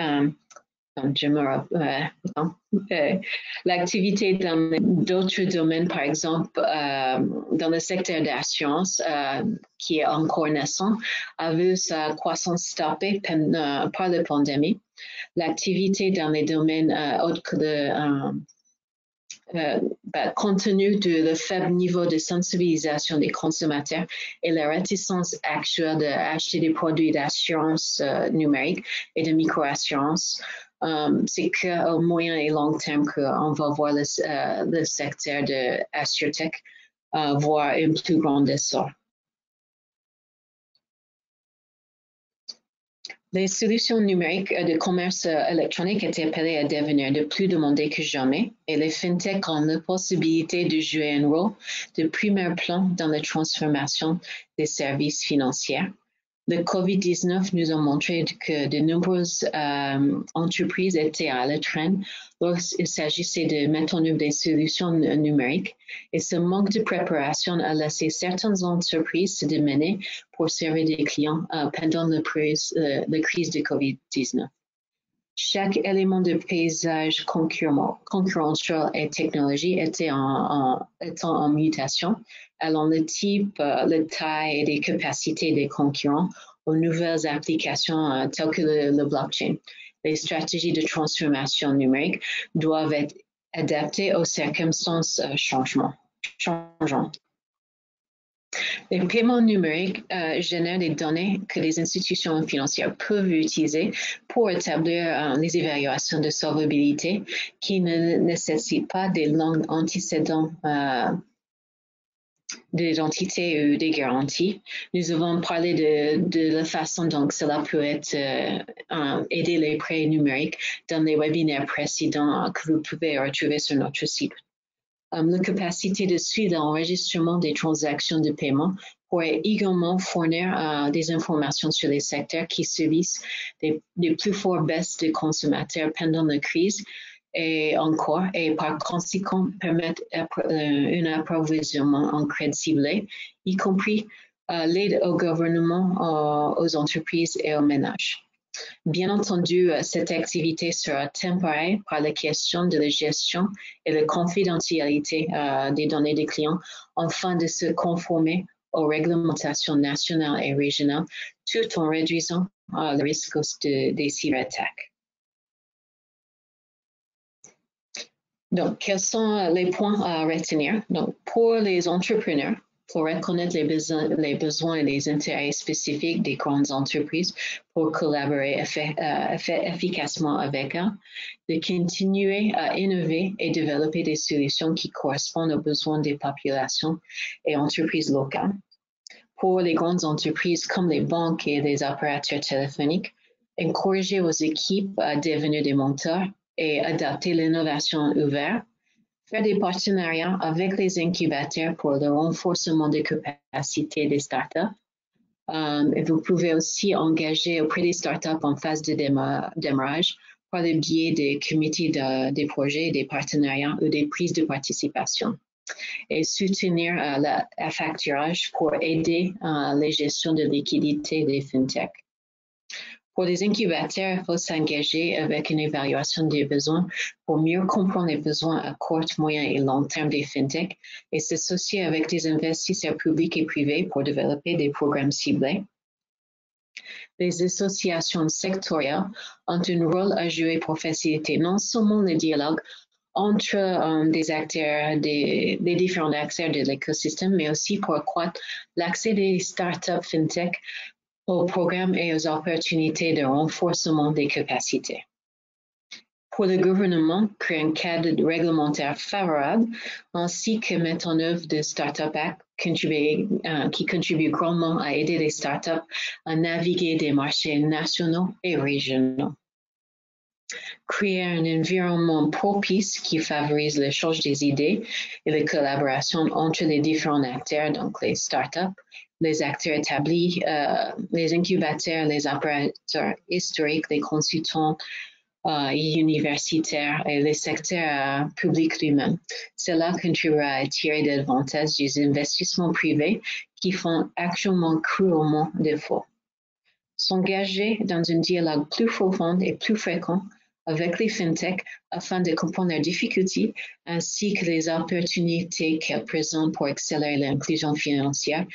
L'activité dans d'autres domaines, par exemple, dans le secteur d'assurance, qui est encore naissant, a vu sa croissance stoppée par la pandémie. L'activité dans les domaines autres que compte tenu de le faible niveau de sensibilisation des consommateurs et la réticence actuelle d'acheter des produits d'assurance numérique et de micro-assurance, c'est qu'au moyen et long terme qu'on va voir le secteur de AssureTech voir un plus grand essor. Les solutions numériques de commerce électronique étaient appelées à devenir de plus demandées que jamais et les fintechs ont la possibilité de jouer un rôle de premier plan dans la transformation des services financiers. Le COVID-19 nous a montré que de nombreuses entreprises étaient à la traîne lorsqu'il s'agissait de mettre en œuvre des solutions numériques et ce manque de préparation a laissé certaines entreprises se démener pour servir des clients pendant la crise de COVID-19. Chaque élément de paysage concurrentiel et technologie était en mutation, allant le type, la taille et les capacités des concurrents aux nouvelles applications telles que le blockchain. Les stratégies de transformation numérique doivent être adaptées aux circonstances changeantes. Les paiements numériques génèrent des données que les institutions financières peuvent utiliser pour établir les évaluations de solvabilité qui ne nécessitent pas des langues antécédents d'identité ou des garanties. Nous avons parlé de la façon dont cela peut être aider les prêts numériques dans les webinaires précédents que vous pouvez retrouver sur notre site. La capacité de suivre l'enregistrement des transactions de paiement pourrait également fournir des informations sur les secteurs qui subissent des plus fortes baisses de consommateurs pendant la crise et par conséquent permettre un approvisionnement en crédit ciblé, y compris l'aide au gouvernement, aux entreprises et aux ménages. Bien entendu, cette activité sera temporaire par la question de la gestion et la confidentialité des données des clients afin de se conformer aux réglementations nationales et régionales tout en réduisant le risque des cyberattaques. Donc, quels sont les points à retenir? Donc, pour les entrepreneurs, pour reconnaître les besoins et les intérêts spécifiques des grandes entreprises pour collaborer efficacement avec elles, de continuer à innover et développer des solutions qui correspondent aux besoins des populations et entreprises locales. Pour les grandes entreprises comme les banques et les opérateurs téléphoniques, encourager aux équipes à devenir des mentors et adapter l'innovation ouverte, faire des partenariats avec les incubateurs pour le renforcement des capacités des startups. Et vous pouvez aussi engager auprès des startups en phase de démarrage par le biais des comités des projets, des partenariats ou des prises de participation. Et soutenir le facturage pour aider les gestions de liquidité des fintechs. Pour les incubateurs, il faut s'engager avec une évaluation des besoins pour mieux comprendre les besoins à court, moyen et long terme des fintechs et s'associer avec des investisseurs publics et privés pour développer des programmes ciblés. Les associations sectorielles ont un rôle à jouer pour faciliter non seulement le dialogue entre des acteurs, des différents acteurs de l'écosystème, mais aussi pour accroître l'accès des startups fintech aux programmes et aux opportunités de renforcement des capacités. Pour le gouvernement, créer un cadre réglementaire favorable ainsi que mettre en œuvre de Startup Act qui contribue grandement à aider les startups à naviguer des marchés nationaux et régionaux. Créer un environnement propice qui favorise l'échange des idées et la collaboration entre les différents acteurs, donc les startups, les acteurs établis, les incubateurs, les opérateurs historiques, les consultants universitaires et les secteurs publics lui-même. Cela contribuera à tirer davantage des investissements privés qui font actuellement cruellement défaut. S'engager dans un dialogue plus profond et plus fréquent avec les fintechs afin de comprendre leurs difficultés ainsi que les opportunités qu'elles présentent pour accélérer l'inclusion financière,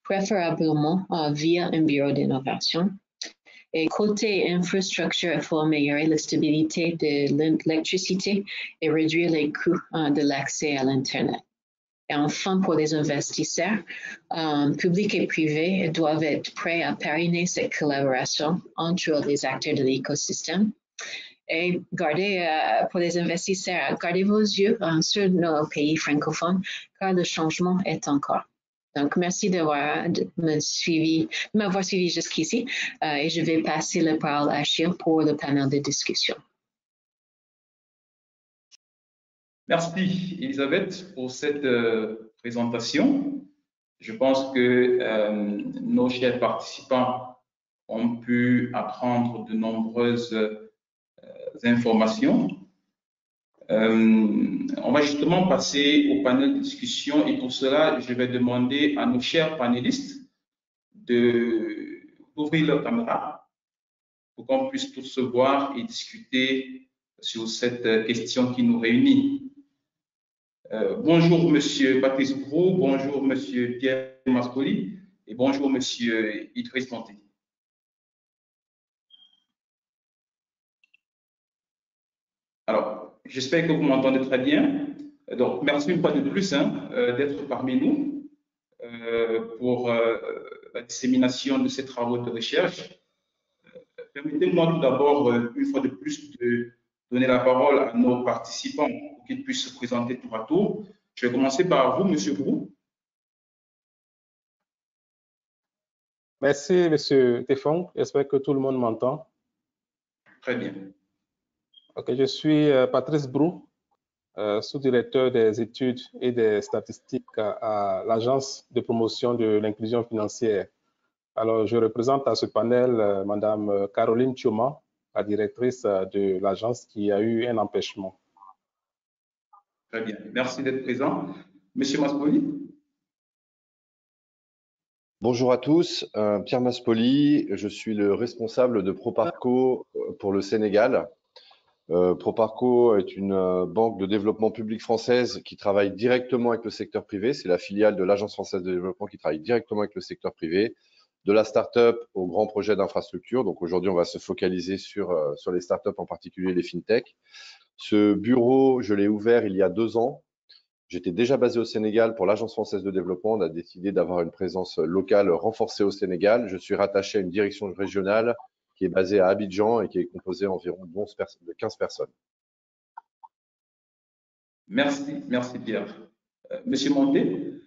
préférablement via un bureau d'innovation. Et côté infrastructure, il faut améliorer la stabilité de l'électricité et réduire les coûts de l'accès à l'Internet. Et enfin, pour les investisseurs, publics et privés doivent être prêts à parrainer cette collaboration entre les acteurs de l'écosystème. Et pour les investisseurs, gardez vos yeux sur nos pays francophones, car le changement est encore. Donc, merci m'avoir suivi jusqu'ici et je vais passer la parole à Achille pour le panel de discussion. Merci, Elisabeth, pour cette présentation. Je pense que nos chers participants ont pu apprendre de nombreuses informations. On va justement passer au panel de discussion et pour cela, je vais demander à nos chers panélistes d'ouvrir leur caméra pour qu'on puisse tous se voir et discuter sur cette question qui nous réunit. Bonjour Monsieur Patrice Brou, bonjour Monsieur Pierre Maspoli et bonjour Monsieur Idriss Monté. Alors, j'espère que vous m'entendez très bien. Donc, merci une fois de plus d'être parmi nous pour la dissémination de ces travaux de recherche. Permettez-moi tout d'abord, une fois de plus, de donner la parole à nos participants pour qu'ils puissent se présenter tour à tour. Je vais commencer par vous, Monsieur Brou. Merci, Monsieur Téfon. J'espère que tout le monde m'entend. Très bien. Ok, je suis Patrice Brou, sous-directeur des études et des statistiques à l'Agence de promotion de l'inclusion financière. Alors, je représente à ce panel Madame Caroline Thioma, la directrice de l'agence qui a eu un empêchement. Très bien, merci d'être présent. Monsieur Maspoli. Bonjour à tous, Pierre Maspoli, je suis le responsable de Proparco pour le Sénégal. Proparco est une banque de développement public française qui travaille directement avec le secteur privé. C'est la filiale de l'Agence française de développement qui travaille directement avec le secteur privé, de la start-up aux grands projets d'infrastructure. Donc aujourd'hui, on va se focaliser sur les start-up, en particulier les fintech. Ce bureau, je l'ai ouvert il y a 2 ans. J'étais déjà basé au Sénégal pour l'Agence française de développement. On a décidé d'avoir une présence locale renforcée au Sénégal. Je suis rattaché à une direction régionale qui est basée à Abidjan et qui est composée environ de 15 personnes. Merci, merci Pierre. Monsieur Monté.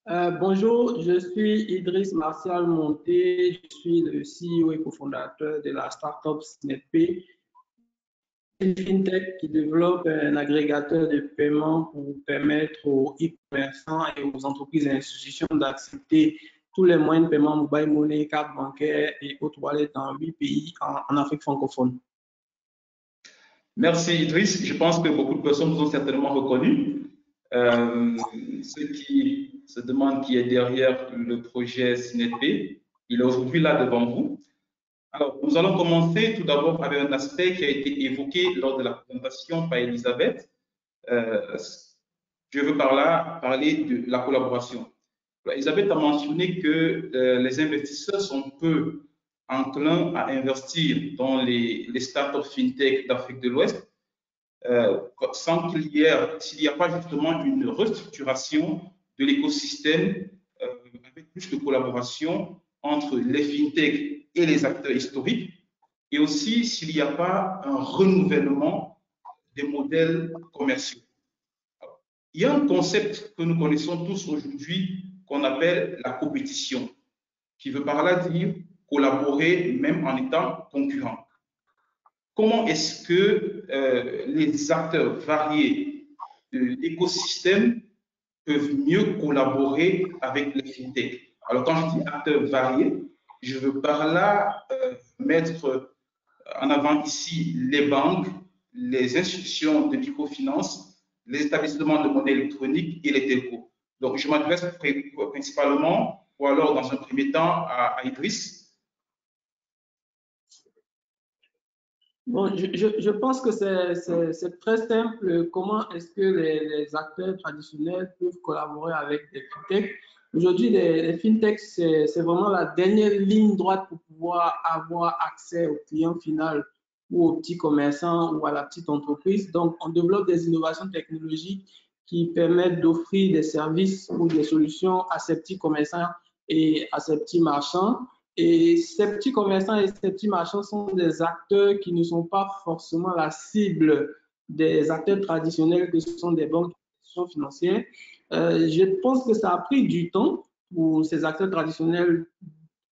Bonjour, je suis Idriss Martial Monté, je suis le CEO et cofondateur de la startup SNETP, une fintech qui développe un agrégateur de paiement pour permettre aux e-commerçants et aux entreprises et institutions d'accepter tous les moyens de paiement, mobile money, carte bancaire et autres wallets dans 8 pays en Afrique francophone. Merci Idriss, je pense que beaucoup de personnes vous ont certainement reconnu. Ceux qui se demandent qui est derrière le projet SNETP, il est aujourd'hui là devant vous. Alors, nous allons commencer tout d'abord avec un aspect qui a été évoqué lors de la présentation par Elisabeth. Je veux par là parler de la collaboration. Elisabeth a mentionné que les investisseurs sont peu enclins à investir dans les startups fintech d'Afrique de l'Ouest sans s'il n'y a pas justement une restructuration de l'écosystème avec plus de collaboration entre les fintech et les acteurs historiques, et aussi s'il n'y a pas un renouvellement des modèles commerciaux. Alors, il y a un concept que nous connaissons tous aujourd'hui qu'on appelle la compétition, qui veut par là dire collaborer même en étant concurrent. Comment est-ce que les acteurs variés de l'écosystème peuvent mieux collaborer avec les fintech? Alors, quand je dis acteurs variés, je veux par là mettre en avant ici les banques, les institutions de microfinance, les établissements de monnaie électronique et les telcos. Donc, je m'adresse principalement, ou alors dans un premier temps, à Idriss. Bon, je pense que c'est très simple. Comment est-ce que les acteurs traditionnels peuvent collaborer avec des fintech? Aujourd'hui, les fintechs, c'est vraiment la dernière ligne droite pour pouvoir avoir accès au client final ou au petit commerçant ou à la petite entreprise. Donc, on développe des innovations technologiques qui permettent d'offrir des services ou des solutions à ces petits commerçants et à ces petits marchands. Et ces petits commerçants et ces petits marchands sont des acteurs qui ne sont pas forcément la cible des acteurs traditionnels que ce sont des banques financières. Je pense que ça a pris du temps pour ces acteurs traditionnels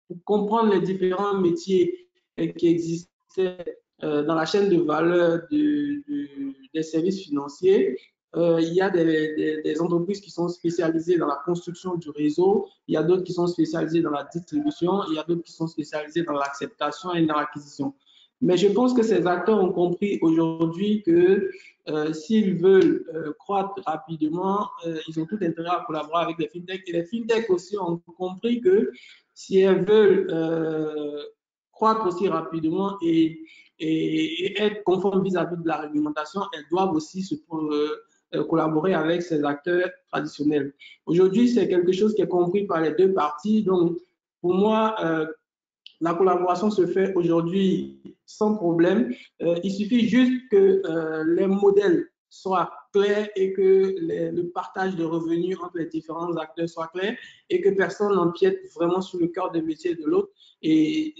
pour comprendre les différents métiers qui existaient dans la chaîne de valeur des services financiers. Il y a des entreprises qui sont spécialisées dans la construction du réseau, il y a d'autres qui sont spécialisées dans la distribution, il y a d'autres qui sont spécialisées dans l'acceptation et dans l'acquisition. Mais je pense que ces acteurs ont compris aujourd'hui que s'ils veulent croître rapidement, ils ont tout intérêt à collaborer avec les fintechs. Et les fintechs aussi ont compris que si elles veulent croître aussi rapidement et être conformes vis-à-vis de la réglementation, elles doivent aussi collaborer avec ces acteurs traditionnels. Aujourd'hui, c'est quelque chose qui est compris par les deux parties. Donc, pour moi, la collaboration se fait aujourd'hui sans problème. Il suffit juste que les modèles soient clairs et que le partage de revenus entre les différents acteurs soit clair et que personne n'empiète vraiment sur le cœur de métier de l'autre. Et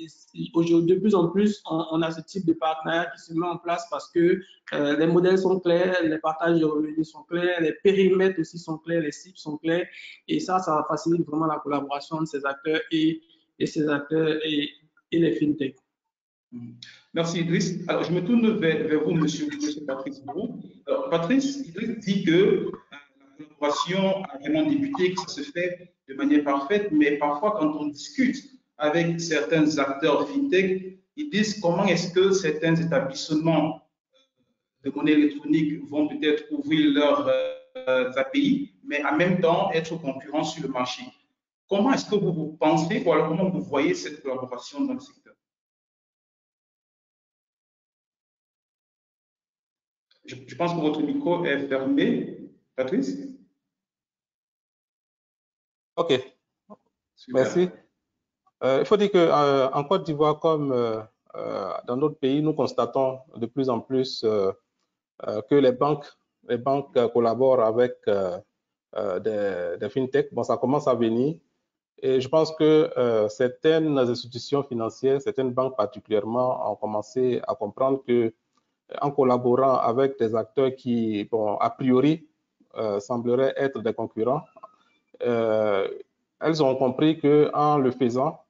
aujourd'hui, de plus en plus, on a ce type de partenariat qui se met en place parce que les modèles sont clairs, les partages de revenus sont clairs, les périmètres aussi sont clairs, les cibles sont clairs. Et ça facilite vraiment la collaboration entre ces acteurs et ces acteurs et les fintechs. Merci Idriss. Alors, je me tourne vers vous, monsieur Patrice Brou. Alors, Patrice, Idriss dit que la collaboration a vraiment débuté, que ça se fait de manière parfaite, mais parfois, quand on discute avec certains acteurs fintech, ils disent comment est-ce que certains établissements de monnaie électronique vont peut-être ouvrir leurs API, mais en même temps être concurrents sur le marché. Comment est-ce que vous pensez, ou alors comment vous voyez cette collaboration dans le secteur? Je pense que votre micro est fermé, Patrice. OK. Super. Merci. Il faut dire qu'en Côte d'Ivoire, comme dans d'autres pays, nous constatons de plus en plus que les banques collaborent avec des fintechs. Bon, ça commence à venir. Et je pense que certaines institutions financières, certaines banques particulièrement, ont commencé à comprendre que en collaborant avec des acteurs qui, bon, a priori, sembleraient être des concurrents, elles ont compris qu'en le faisant,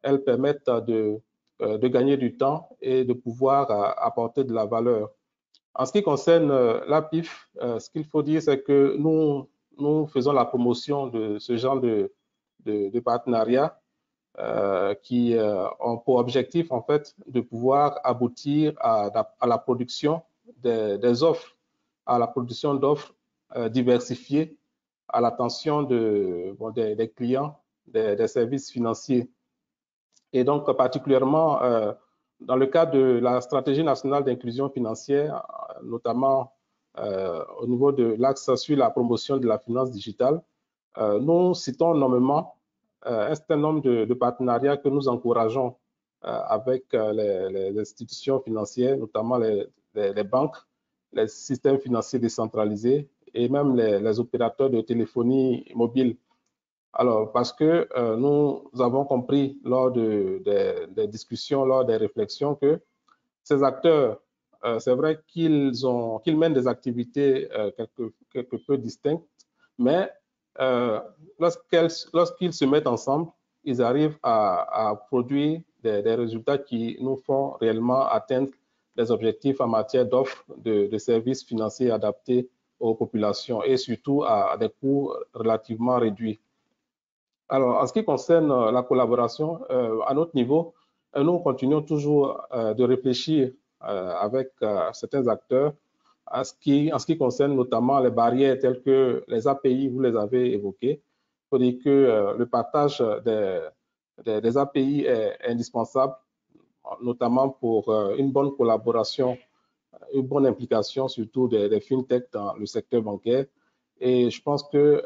elles permettent de gagner du temps et de pouvoir apporter de la valeur. En ce qui concerne la PIF, ce qu'il faut dire, c'est que nous faisons la promotion de ce genre de partenariat qui ont pour objectif, en fait, de pouvoir aboutir à la production des offres, à la production d'offres diversifiées à l'attention des clients des services financiers. Et donc, particulièrement, dans le cadre de la stratégie nationale d'inclusion financière, notamment au niveau de l'axe sur la promotion de la finance digitale, nous citons nommément un certain nombre de partenariats que nous encourageons avec les institutions financières, notamment les banques, les systèmes financiers décentralisés et même les opérateurs de téléphonie mobile. Alors, parce que nous avons compris lors des discussions, lors des réflexions, que ces acteurs, c'est vrai qu'ils mènent des activités quelque peu distinctes, mais lorsqu'ils se mettent ensemble, ils arrivent à produire des résultats qui nous font réellement atteindre les objectifs en matière d'offres de services financiers adaptés aux populations et surtout à des coûts relativement réduits. Alors, en ce qui concerne la collaboration, à notre niveau, nous continuons toujours de réfléchir avec certains acteurs en ce qui concerne notamment les barrières telles que les API, vous les avez évoquées. Il faut dire que le partage des API est indispensable, notamment pour une bonne collaboration, une bonne implication surtout des fintechs dans le secteur bancaire. Et je pense que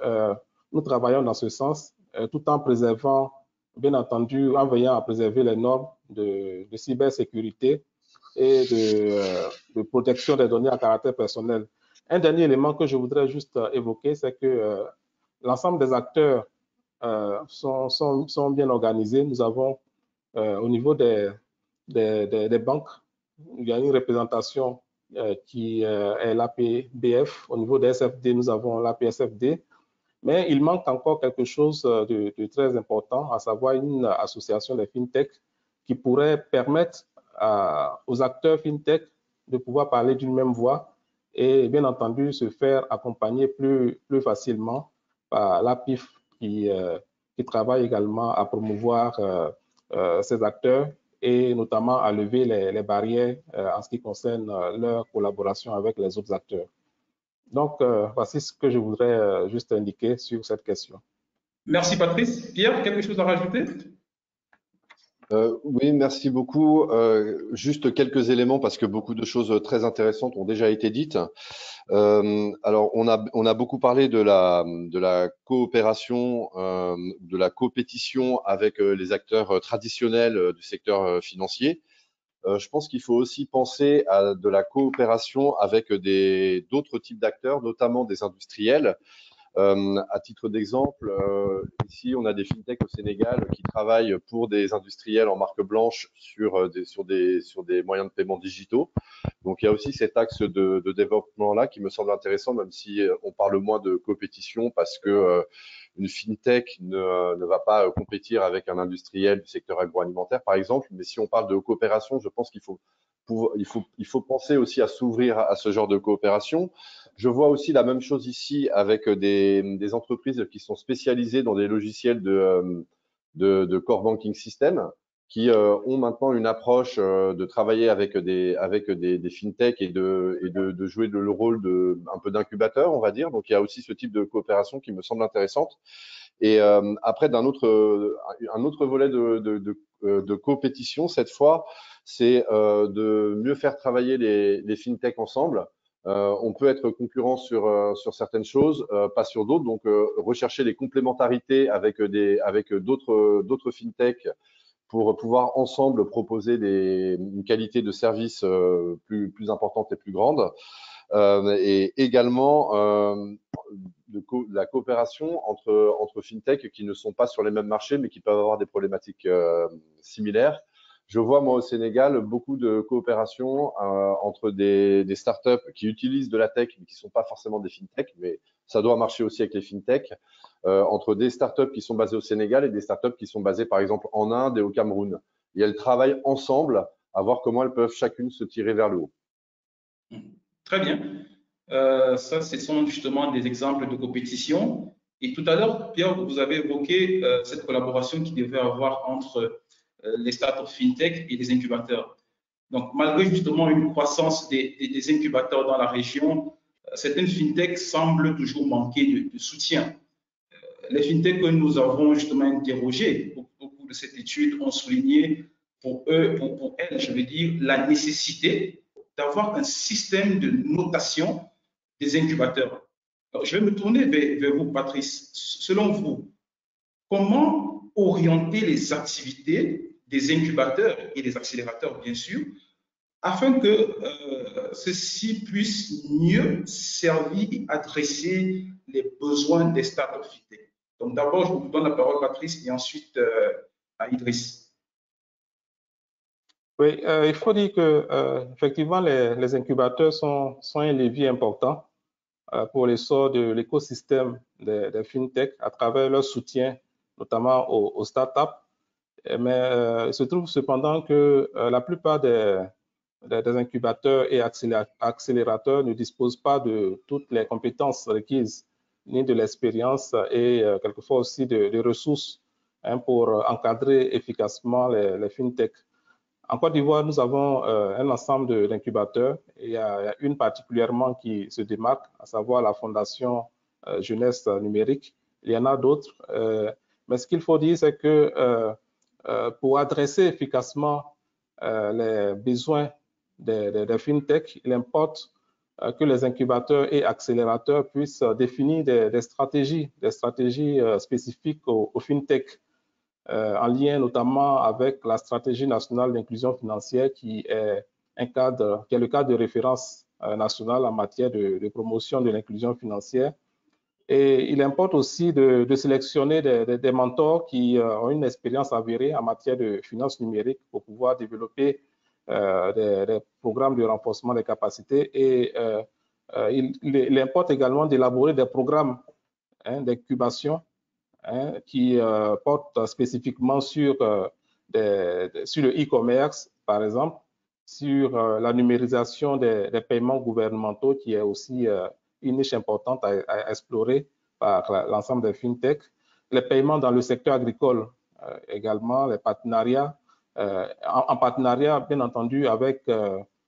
nous travaillons dans ce sens. tout en préservant, bien entendu, en veillant à préserver les normes de cybersécurité et de protection des données à caractère personnel. Un dernier élément que je voudrais juste évoquer, c'est que l'ensemble des acteurs sont bien organisés. Nous avons au niveau des banques, il y a une représentation qui est l'APBF. Au niveau des SFD, nous avons l'APSFD. Mais il manque encore quelque chose de très important, à savoir une association des FinTech qui pourrait permettre aux acteurs FinTech de pouvoir parler d'une même voix et bien entendu se faire accompagner plus facilement par l'APIF qui travaille également à promouvoir ces acteurs et notamment à lever les barrières en ce qui concerne leur collaboration avec les autres acteurs. Donc, voici ce que je voudrais juste indiquer sur cette question. Merci Patrice. Pierre, quelque chose à rajouter? Oui, merci beaucoup. Juste quelques éléments parce que beaucoup de choses très intéressantes ont déjà été dites. Alors, on a beaucoup parlé de la coopération, de la compétition avec les acteurs traditionnels du secteur financier. Je pense qu'il faut aussi penser à de la coopération avec d'autres types d'acteurs, notamment des industriels. À titre d'exemple, ici, on a des fintechs au Sénégal qui travaillent pour des industriels en marque blanche sur des moyens de paiement digitaux. Donc, il y a aussi cet axe de développement-là qui me semble intéressant, même si on parle moins de compétition parce que une fintech ne va pas compétir avec un industriel du secteur agroalimentaire, par exemple. Mais si on parle de coopération, je pense qu'il faut penser aussi à s'ouvrir à ce genre de coopération. Je vois aussi la même chose ici avec des entreprises qui sont spécialisées dans des logiciels de core banking system qui ont maintenant une approche de travailler avec des fintechs et de jouer le rôle un peu d'incubateur, on va dire. Donc, il y a aussi ce type de coopération qui me semble intéressante. Et après, un autre volet de compétition, cette fois, c'est de mieux faire travailler les fintechs ensemble. On peut être concurrent sur certaines choses, pas sur d'autres. Donc, rechercher des complémentarités avec d'autres fintechs pour pouvoir ensemble proposer une qualité de service plus importante et plus grande. Et également la coopération entre fintech qui ne sont pas sur les mêmes marchés, mais qui peuvent avoir des problématiques similaires. Je vois, moi, au Sénégal, beaucoup de coopération entre des startups qui utilisent de la tech, mais qui ne sont pas forcément des fintech, mais ça doit marcher aussi avec les fintech, entre des startups qui sont basées au Sénégal et des startups qui sont basées, par exemple, en Inde et au Cameroun. Et elles travaillent ensemble à voir comment elles peuvent chacune se tirer vers le haut. Très bien. Ça, ce sont justement des exemples de compétition. Et tout à l'heure, Pierre, vous avez évoqué cette collaboration qu'il devait avoir entre les startups fintech et les incubateurs. Donc, malgré justement une croissance des incubateurs dans la région, certaines fintech semblent toujours manquer de soutien. Les fintech que nous avons justement interrogés au cours de cette étude ont souligné pour elles, je veux dire, la nécessité d'avoir un système de notation des incubateurs. Alors, je vais me tourner vers vous, Patrice. Selon vous, comment orienter les activités des incubateurs et des accélérateurs, bien sûr, afin que ceux-ci puissent mieux servir et adresser les besoins des startups fintech? Donc, d'abord, je vous donne la parole, Patrice, et ensuite à Idriss. Oui, il faut dire que effectivement, les incubateurs sont un levier important pour l'essor de l'écosystème des fintech à travers leur soutien, notamment aux startups. Mais il se trouve cependant que la plupart des incubateurs et accélérateurs ne disposent pas de toutes les compétences requises, ni de l'expérience et quelquefois aussi de ressources pour encadrer efficacement les fintech. En Côte d'Ivoire, nous avons un ensemble d'incubateurs. Il y a une particulièrement qui se démarque, à savoir la Fondation Jeunesse Numérique. Il y en a d'autres. Mais ce qu'il faut dire, c'est que pour adresser efficacement les besoins des fintech, il importe que les incubateurs et accélérateurs puissent définir des stratégies spécifiques au FinTech, en lien notamment avec la stratégie nationale d'inclusion financière qui est le cadre de référence national en matière de promotion de l'inclusion financière. Et il importe aussi de sélectionner des mentors qui ont une expérience avérée en matière de finances numériques pour pouvoir développer des programmes de renforcement des capacités. Et il importe également d'élaborer des programmes d'incubation qui portent spécifiquement sur le e-commerce, par exemple, sur la numérisation des paiements gouvernementaux, qui est aussi une niche importante à explorer par l'ensemble des fintech. Les paiements dans le secteur agricole également, les partenariats, en partenariat bien entendu avec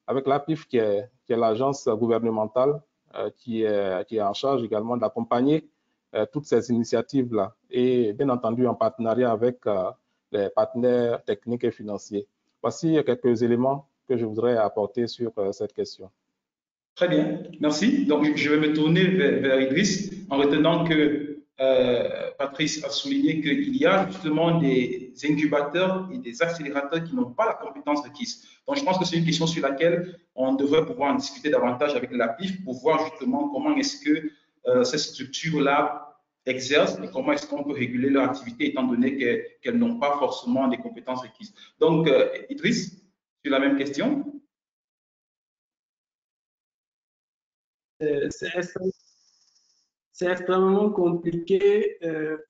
l'APIF, qui est l'agence gouvernementale qui est en charge également d'accompagner toutes ces initiatives-là, et bien entendu en partenariat avec les partenaires techniques et financiers. Voici quelques éléments que je voudrais apporter sur cette question. Très bien, merci. Donc, je vais me tourner vers Idriss en retenant que Patrice a souligné qu'il y a justement des incubateurs et des accélérateurs qui n'ont pas la compétence requise. Donc, je pense que c'est une question sur laquelle on devrait pouvoir en discuter davantage avec l'APIF pour voir justement comment est-ce que ces structures-là exercent et comment est-ce qu'on peut réguler leur activité étant donné qu'elles n'ont pas forcément des compétences requises. Donc, Idriss, sur la même question. C'est extrêmement compliqué.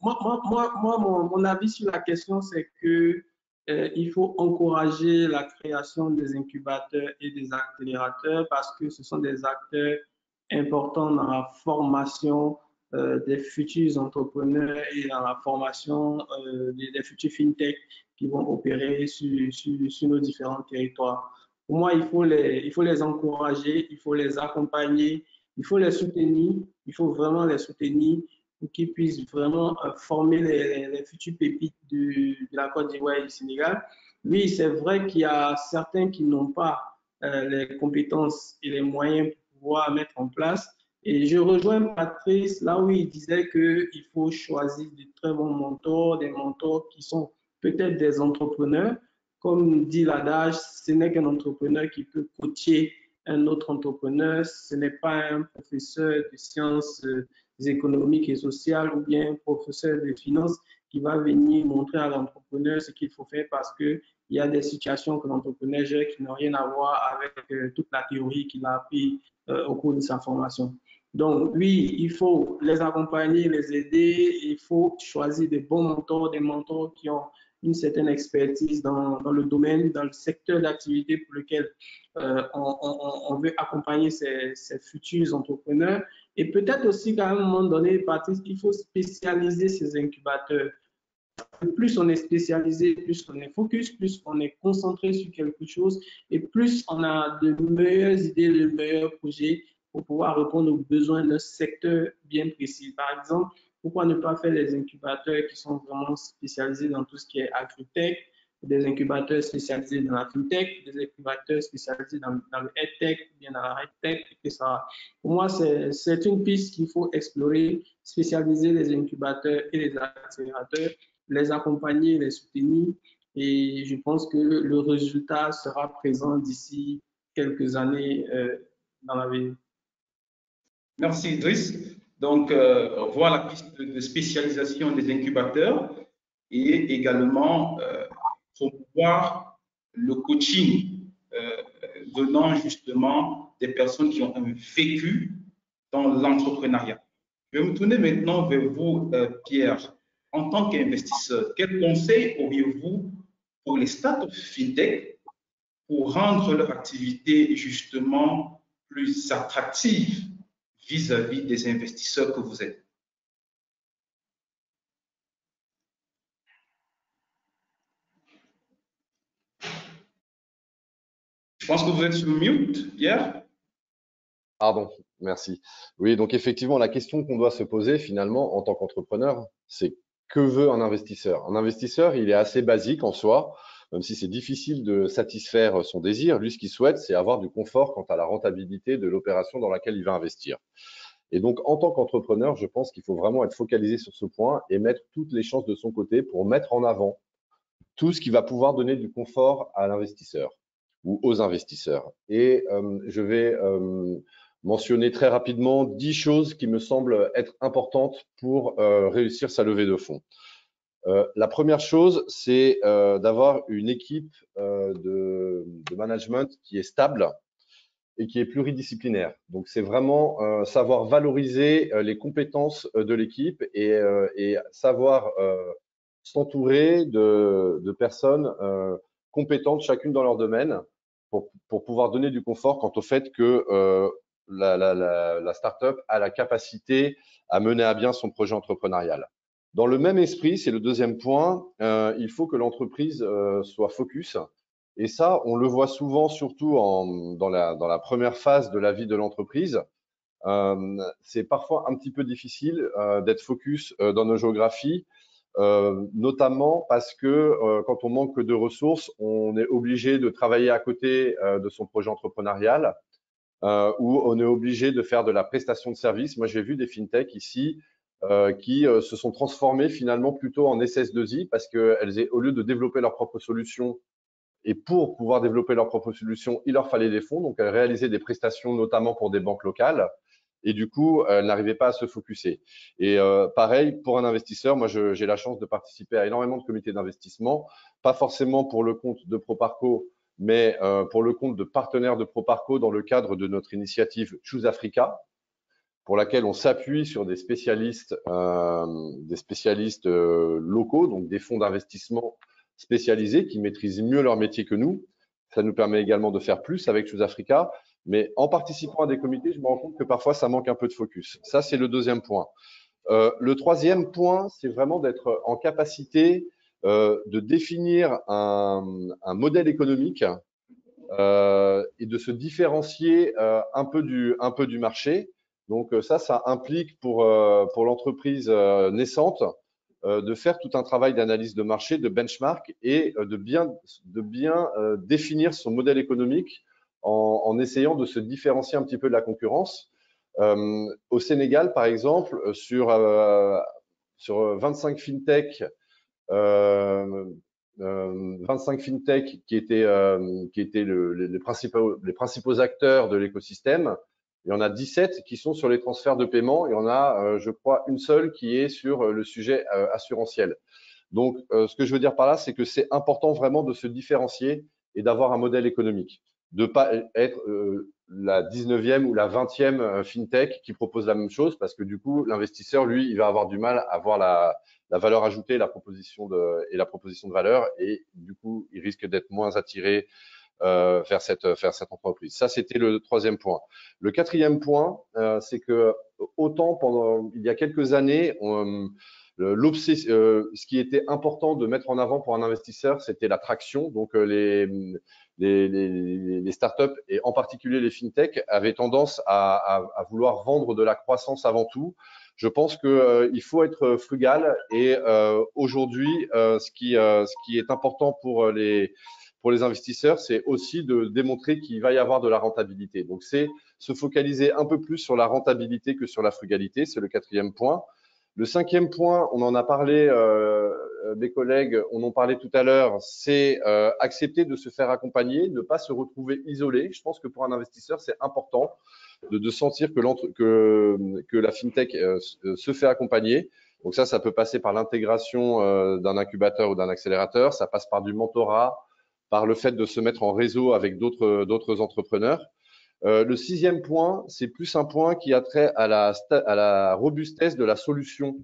Mon avis sur la question, c'est que il faut encourager la création des incubateurs et des accélérateurs parce que ce sont des acteurs importants dans la formation des futurs entrepreneurs et dans la formation des futurs fintech qui vont opérer sur nos différents territoires. Pour moi, il faut les encourager, il faut les accompagner, il faut les soutenir, il faut vraiment les soutenir pour qu'ils puissent vraiment former les futures pépites de la Côte d'Ivoire et du Sénégal. Oui, c'est vrai qu'il y a certains qui n'ont pas les compétences et les moyens pour pouvoir mettre en place. Et je rejoins Patrice là où il disait qu'il faut choisir de très bons mentors, des mentors qui sont peut-être des entrepreneurs. Comme dit l'adage, ce n'est qu'un entrepreneur qui peut coacher un autre entrepreneur, ce n'est pas un professeur de sciences économiques et sociales ou bien un professeur de finances qui va venir montrer à l'entrepreneur ce qu'il faut faire parce qu'il y a des situations que l'entrepreneur gère qui n'ont rien à voir avec toute la théorie qu'il a appris au cours de sa formation. Donc, oui, il faut les accompagner, les aider, il faut choisir des bons mentors, des mentors qui ont une certaine expertise dans le domaine, dans le secteur d'activité pour lequel on veut accompagner ces futurs entrepreneurs. Et peut-être aussi qu'à un moment donné, Patrice, il faut spécialiser ces incubateurs. Plus on est spécialisé, plus on est focus, plus on est concentré sur quelque chose et plus on a de meilleures idées, de meilleurs projets pour pouvoir répondre aux besoins d'un secteur bien précis. Par exemple, pourquoi ne pas faire des incubateurs qui sont vraiment spécialisés dans tout ce qui est agritech, des incubateurs spécialisés dans la fintech, des incubateurs spécialisés dans le edtech, bien dans la regtech, etc. Pour moi, c'est une piste qu'il faut explorer, spécialiser les incubateurs et les accélérateurs, les accompagner, les soutenir. Et je pense que le résultat sera présent d'ici quelques années dans l'avenir. Merci Idriss. Donc, voilà la piste de spécialisation des incubateurs et également promouvoir le coaching venant justement des personnes qui ont un vécu dans l'entrepreneuriat. Je vais me tourner maintenant vers vous, Pierre. En tant qu'investisseur, quels conseils auriez-vous pour les startups fintech pour rendre leur activité justement plus attractive vis-à-vis des investisseurs que vous êtes? Je pense que vous êtes sur mute, Pierre. Pardon, merci. Oui, donc effectivement, la question qu'on doit se poser finalement en tant qu'entrepreneur, c'est que veut un investisseur? Un investisseur, il est assez basique en soi. même si c'est difficile de satisfaire son désir. Lui, ce qu'il souhaite, c'est avoir du confort quant à la rentabilité de l'opération dans laquelle il va investir. Et donc, en tant qu'entrepreneur, je pense qu'il faut vraiment être focalisé sur ce point et mettre toutes les chances de son côté pour mettre en avant tout ce qui va pouvoir donner du confort à l'investisseur ou aux investisseurs. Et je vais mentionner très rapidement 10 choses qui me semblent être importantes pour réussir sa levée de fonds. La première chose, c'est d'avoir une équipe de management qui est stable et qui est pluridisciplinaire. Donc, c'est vraiment savoir valoriser les compétences de l'équipe et savoir s'entourer de personnes compétentes chacune dans leur domaine pour pouvoir donner du confort quant au fait que la start-up a la capacité à mener à bien son projet entrepreneurial. Dans le même esprit, c'est le deuxième point, il faut que l'entreprise soit focus. Et ça, on le voit souvent, surtout dans la première phase de la vie de l'entreprise. C'est parfois un petit peu difficile d'être focus dans nos géographies, notamment parce que quand on manque de ressources, on est obligé de travailler à côté de son projet entrepreneurial ou on est obligé de faire de la prestation de services. Moi, j'ai vu des fintechs ici qui se sont transformées finalement plutôt en SS2I parce qu'elles, au lieu de développer leurs propres solutions, et pour pouvoir développer leurs propres solutions, il leur fallait des fonds. Donc, elles réalisaient des prestations, notamment pour des banques locales. Et du coup, elles n'arrivaient pas à se focuser. Et pareil, pour un investisseur, moi, j'ai la chance de participer à énormément de comités d'investissement, pas forcément pour le compte de Proparco, mais pour le compte de partenaires de Proparco dans le cadre de notre initiative Choose Africa, pour laquelle on s'appuie sur des spécialistes locaux, donc des fonds d'investissement spécialisés qui maîtrisent mieux leur métier que nous. Ça nous permet également de faire plus avec Choose Africa. Mais en participant à des comités, je me rends compte que parfois, ça manque un peu de focus. Ça, c'est le deuxième point. Le troisième point, c'est vraiment d'être en capacité de définir un modèle économique et de se différencier un peu du marché. Donc ça implique pour l'entreprise naissante de faire tout un travail d'analyse de marché, de benchmark et de bien définir son modèle économique en essayant de se différencier un petit peu de la concurrence. Au Sénégal, par exemple, sur 25 fintechs, 25 fintechs qui étaient les principaux acteurs de l'écosystème. Il y en a 17 qui sont sur les transferts de paiement. Il y en a, je crois, une seule qui est sur le sujet assurantiel. Donc, ce que je veux dire par là, c'est que c'est important vraiment de se différencier et d'avoir un modèle économique, de ne pas être la 19e ou la 20e fintech qui propose la même chose, parce que du coup, l'investisseur, lui, il va avoir du mal à voir la valeur ajoutée, la proposition de valeur, et du coup, il risque d'être moins attiré vers cette entreprise. Ça, c'était le troisième point. Le quatrième point, c'est que autant il y a quelques années, ce qui était important de mettre en avant pour un investisseur, c'était l'attraction. Donc, les startups et en particulier les fintechs avaient tendance à vouloir vendre de la croissance avant tout. Je pense qu'il faut être frugal et aujourd'hui, ce qui est important pour les investisseurs, c'est aussi de démontrer qu'il va y avoir de la rentabilité. Donc, c'est se focaliser un peu plus sur la rentabilité que sur la frugalité. C'est le quatrième point. Le cinquième point, on en a parlé, mes collègues on en parlait tout à l'heure, c'est accepter de se faire accompagner, ne pas se retrouver isolé. Je pense que pour un investisseur, c'est important de sentir que la fintech se fait accompagner. Donc ça peut passer par l'intégration d'un incubateur ou d'un accélérateur. Ça passe par du mentorat, par le fait de se mettre en réseau avec d'autres entrepreneurs. Le sixième point, c'est plus un point qui a trait à la robustesse de la solution.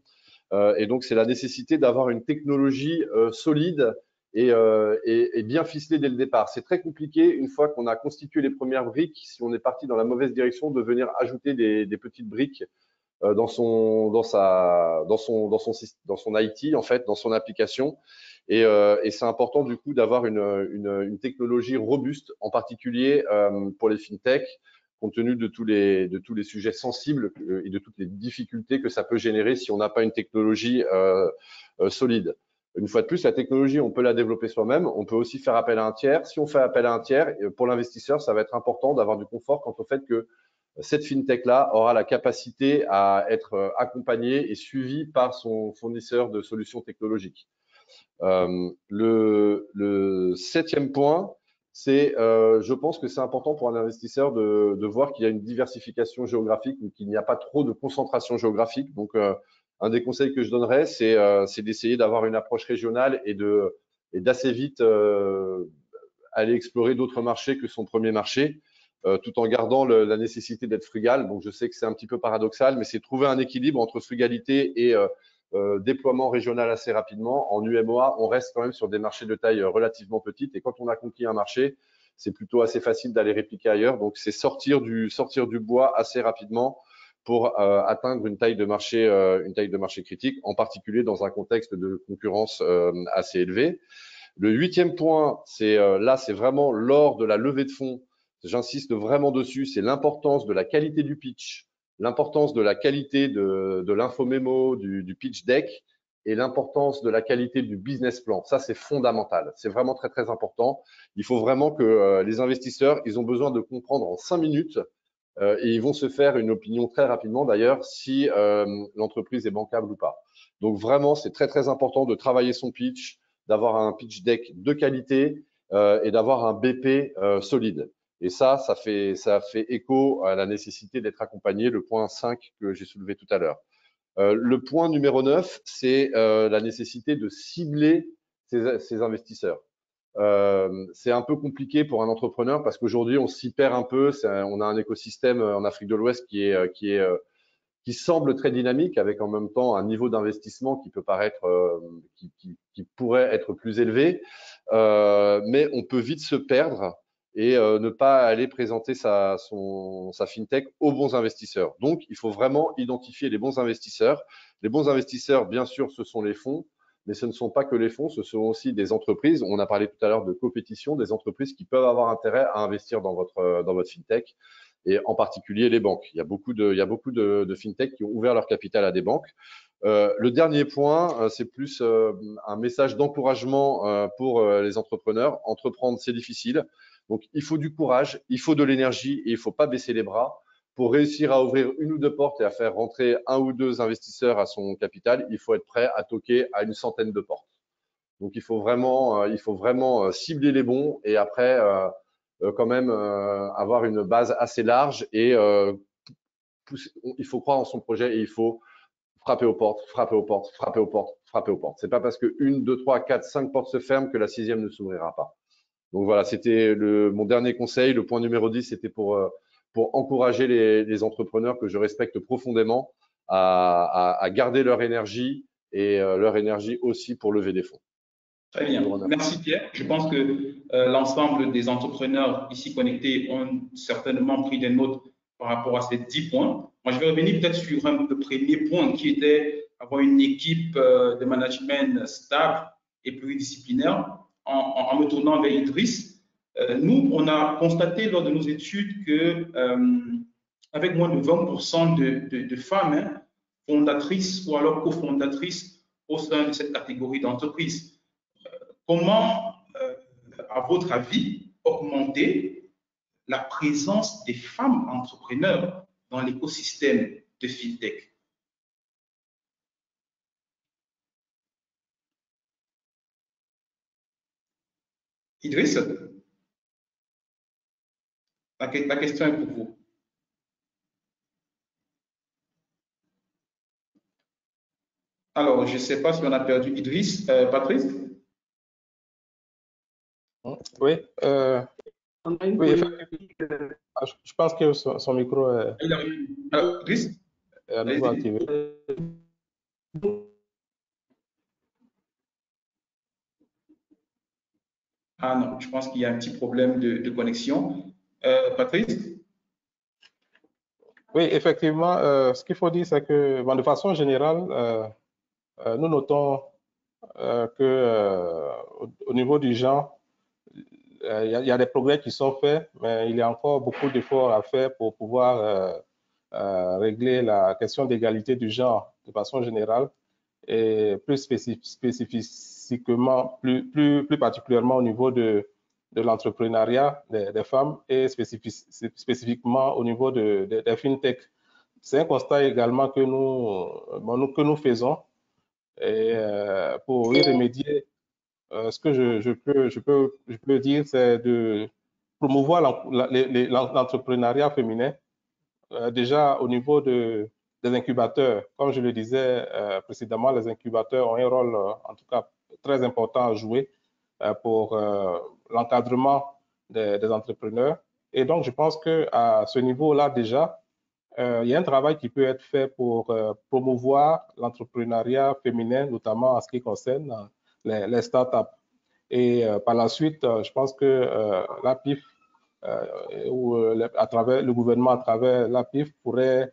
Et donc, c'est la nécessité d'avoir une technologie solide et bien ficelée dès le départ. C'est très compliqué, une fois qu'on a constitué les premières briques, si on est parti dans la mauvaise direction, de venir ajouter des petites briques dans son IT, en fait, dans son application. Et c'est important du coup d'avoir une technologie robuste, en particulier pour les fintechs, compte tenu de tous les sujets sensibles et de toutes les difficultés que ça peut générer si on n'a pas une technologie solide. Une fois de plus, la technologie, on peut la développer soi-même. On peut aussi faire appel à un tiers. Si on fait appel à un tiers, pour l'investisseur, ça va être important d'avoir du confort quant au fait que cette fintech-là aura la capacité à être accompagnée et suivie par son fournisseur de solutions technologiques. Le 7e point, c'est, je pense que c'est important pour un investisseur de voir qu'il y a une diversification géographique ou qu'il n'y a pas trop de concentration géographique. Donc, un des conseils que je donnerais, c'est d'essayer d'avoir une approche régionale et d'assez vite aller explorer d'autres marchés que son premier marché, tout en gardant la nécessité d'être frugal. Donc, je sais que c'est un petit peu paradoxal, mais c'est trouver un équilibre entre frugalité et déploiement régional assez rapidement. En UMOA, on reste quand même sur des marchés de taille relativement petite. Et quand on a conquis un marché, c'est plutôt assez facile d'aller répliquer ailleurs. Donc, c'est sortir du bois assez rapidement pour atteindre une taille de marché critique, en particulier dans un contexte de concurrence assez élevé. Le 8e point, c'est là, c'est vraiment lors de la levée de fonds. J'insiste vraiment dessus, c'est l'importance de la qualité du pitch, l'importance de la qualité de l'infomémo, du pitch deck et l'importance de la qualité du business plan. Ça, c'est fondamental. C'est vraiment très, très important. Il faut vraiment que les investisseurs, ils ont besoin de comprendre en 5 minutes et ils vont se faire une opinion très rapidement d'ailleurs si l'entreprise est bancable ou pas. Donc vraiment, c'est très, très important de travailler son pitch, d'avoir un pitch deck de qualité et d'avoir un BP solide. Et ça fait écho à la nécessité d'être accompagné, le point 5 que j'ai soulevé tout à l'heure. Le point numéro 9, c'est la nécessité de cibler ses investisseurs. C'est un peu compliqué pour un entrepreneur parce qu'aujourd'hui, on s'y perd un peu. On a un écosystème en Afrique de l'Ouest qui semble très dynamique, avec en même temps un niveau d'investissement qui peut paraître, qui pourrait être plus élevé, mais on peut vite se perdre et ne pas aller présenter sa fintech aux bons investisseurs. Donc, il faut vraiment identifier les bons investisseurs. Les bons investisseurs, bien sûr, ce sont les fonds, mais ce ne sont pas que les fonds, ce sont aussi des entreprises. On a parlé tout à l'heure de compétition, des entreprises qui peuvent avoir intérêt à investir dans votre fintech, et en particulier les banques. Il y a beaucoup de fintech qui ont ouvert leur capital à des banques. Le dernier point, c'est plus un message d'encouragement pour les entrepreneurs. Entreprendre, c'est difficile. Donc, il faut du courage, il faut de l'énergie et il ne faut pas baisser les bras. Pour réussir à ouvrir une ou deux portes et à faire rentrer un ou deux investisseurs à son capital, il faut être prêt à toquer à une centaine de portes. Donc, il faut vraiment cibler les bons et après, quand même avoir une base assez large et il faut croire en son projet et il faut frapper aux portes, frapper aux portes, frapper aux portes, frapper aux portes. C'est pas parce que 1, 2, 3, 4, 5 portes se ferment que la 6e ne s'ouvrira pas. Donc voilà, c'était mon dernier conseil. Le point numéro 10, c'était pour encourager les entrepreneurs que je respecte profondément à garder leur énergie et leur énergie aussi pour lever des fonds. Très bien. Merci Pierre. Je pense que l'ensemble des entrepreneurs ici connectés ont certainement pris des notes par rapport à ces 10 points. Moi, je vais revenir peut-être sur le premier point qui était avoir une équipe de management stable et pluridisciplinaire. En me tournant vers Idriss, nous, on a constaté lors de nos études que avec moins de 20% de femmes fondatrices ou alors cofondatrices au sein de cette catégorie d'entreprises. Comment, à votre avis, augmenter la présence des femmes entrepreneurs dans l'écosystème de FinTech? Idriss, la question est pour vous. Alors, je ne sais pas si on a perdu Idriss. Patrice? Oui, oui, je pense que son micro est à nouveau activé. Ah non, je pense qu'il y a un petit problème de connexion. Patrice? Oui, effectivement, ce qu'il faut dire, c'est que bon, de façon générale, nous notons que au niveau du genre, il y a des progrès qui sont faits, mais il y a encore beaucoup d'efforts à faire pour pouvoir régler la question d'égalité du genre de façon générale et plus spécifiquement spécifiquement, plus particulièrement au niveau de l'entrepreneuriat des femmes et spécifiquement au niveau des fintech. C'est un constat également que nous faisons. Et pour y remédier, ce que je peux dire, c'est de promouvoir l'entrepreneuriat féminin, déjà au niveau des incubateurs. Comme je le disais précédemment, les incubateurs ont un rôle, en tout cas, très important à jouer pour l'encadrement des entrepreneurs. Et donc, je pense qu'à ce niveau-là, déjà, il y a un travail qui peut être fait pour promouvoir l'entrepreneuriat féminin, notamment en ce qui concerne les startups. Et par la suite, je pense que l'APIF, ou à travers le gouvernement, à travers l'APIF, pourrait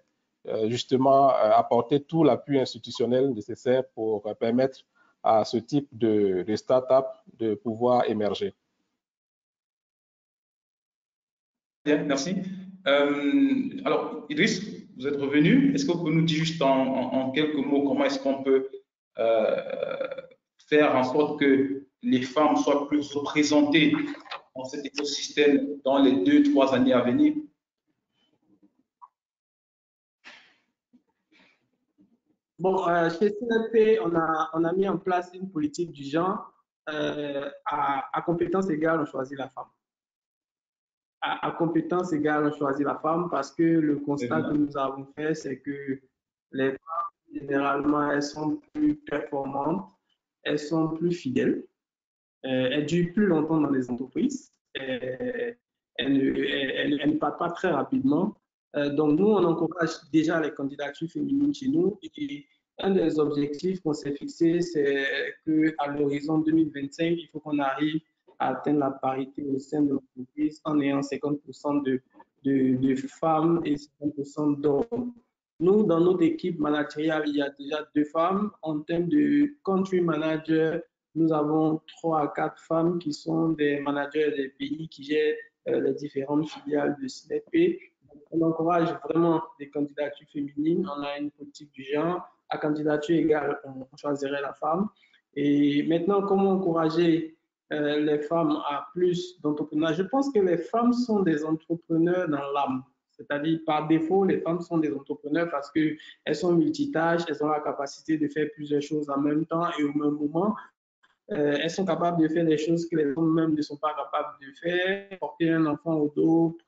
justement apporter tout l'appui institutionnel nécessaire pour permettre à ce type de start-up de pouvoir émerger. Bien, merci. Alors, Idriss, vous êtes revenu. Est-ce que vous pouvez nous dire juste en quelques mots comment est-ce qu'on peut faire en sorte que les femmes soient plus représentées dans cet écosystème dans les 2-3 années à venir? Bon, chez CNP, on a mis en place une politique du genre à compétence égale, on choisit la femme. À compétence égale, on choisit la femme parce que le constat que nous avons fait, c'est que les femmes, généralement, elles sont plus performantes, elles sont plus fidèles, elles durent plus longtemps dans les entreprises, elles ne partent pas très rapidement. Donc, nous, on encourage déjà les candidatures féminines chez nous. Et un des objectifs qu'on s'est fixé, c'est qu'à l'horizon 2025, il faut qu'on arrive à atteindre la parité au sein de l'entreprise en ayant 50% de femmes et 50% d'hommes. Nous, dans notre équipe managériale, il y a déjà 2 femmes. En termes de country manager, nous avons 3 à 4 femmes qui sont des managers des pays qui gèrent les différentes filiales de CNP. On encourage vraiment des candidatures féminines. On a une politique du genre. À candidature égale, on choisirait la femme. Et maintenant, comment encourager les femmes à plus d'entrepreneurs? Je pense que les femmes sont des entrepreneurs dans l'âme. C'est-à-dire, par défaut, les femmes sont des entrepreneurs parce qu'elles sont multitâches, elles ont la capacité de faire plusieurs choses en même temps et au même moment. Elles sont capables de faire des choses que les hommes même ne sont pas capables de faire, porter un enfant au dos,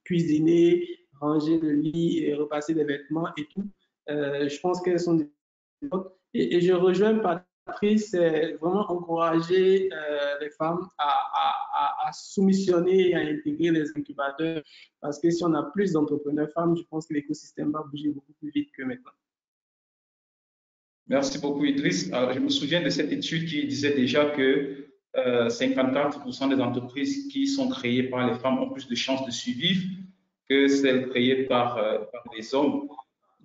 cuisiner, ranger le lit et repasser des vêtements et tout. Je pense qu'elles sont des... Et je rejoins Patrice, c'est vraiment encourager les femmes à soumissionner et à intégrer les incubateurs parce que si on a plus d'entrepreneurs femmes, je pense que l'écosystème va bouger beaucoup plus vite que maintenant. Merci beaucoup, Idriss. Alors, je me souviens de cette étude qui disait déjà que 54% des entreprises qui sont créées par les femmes ont plus de chances de survivre que celles créées par les hommes.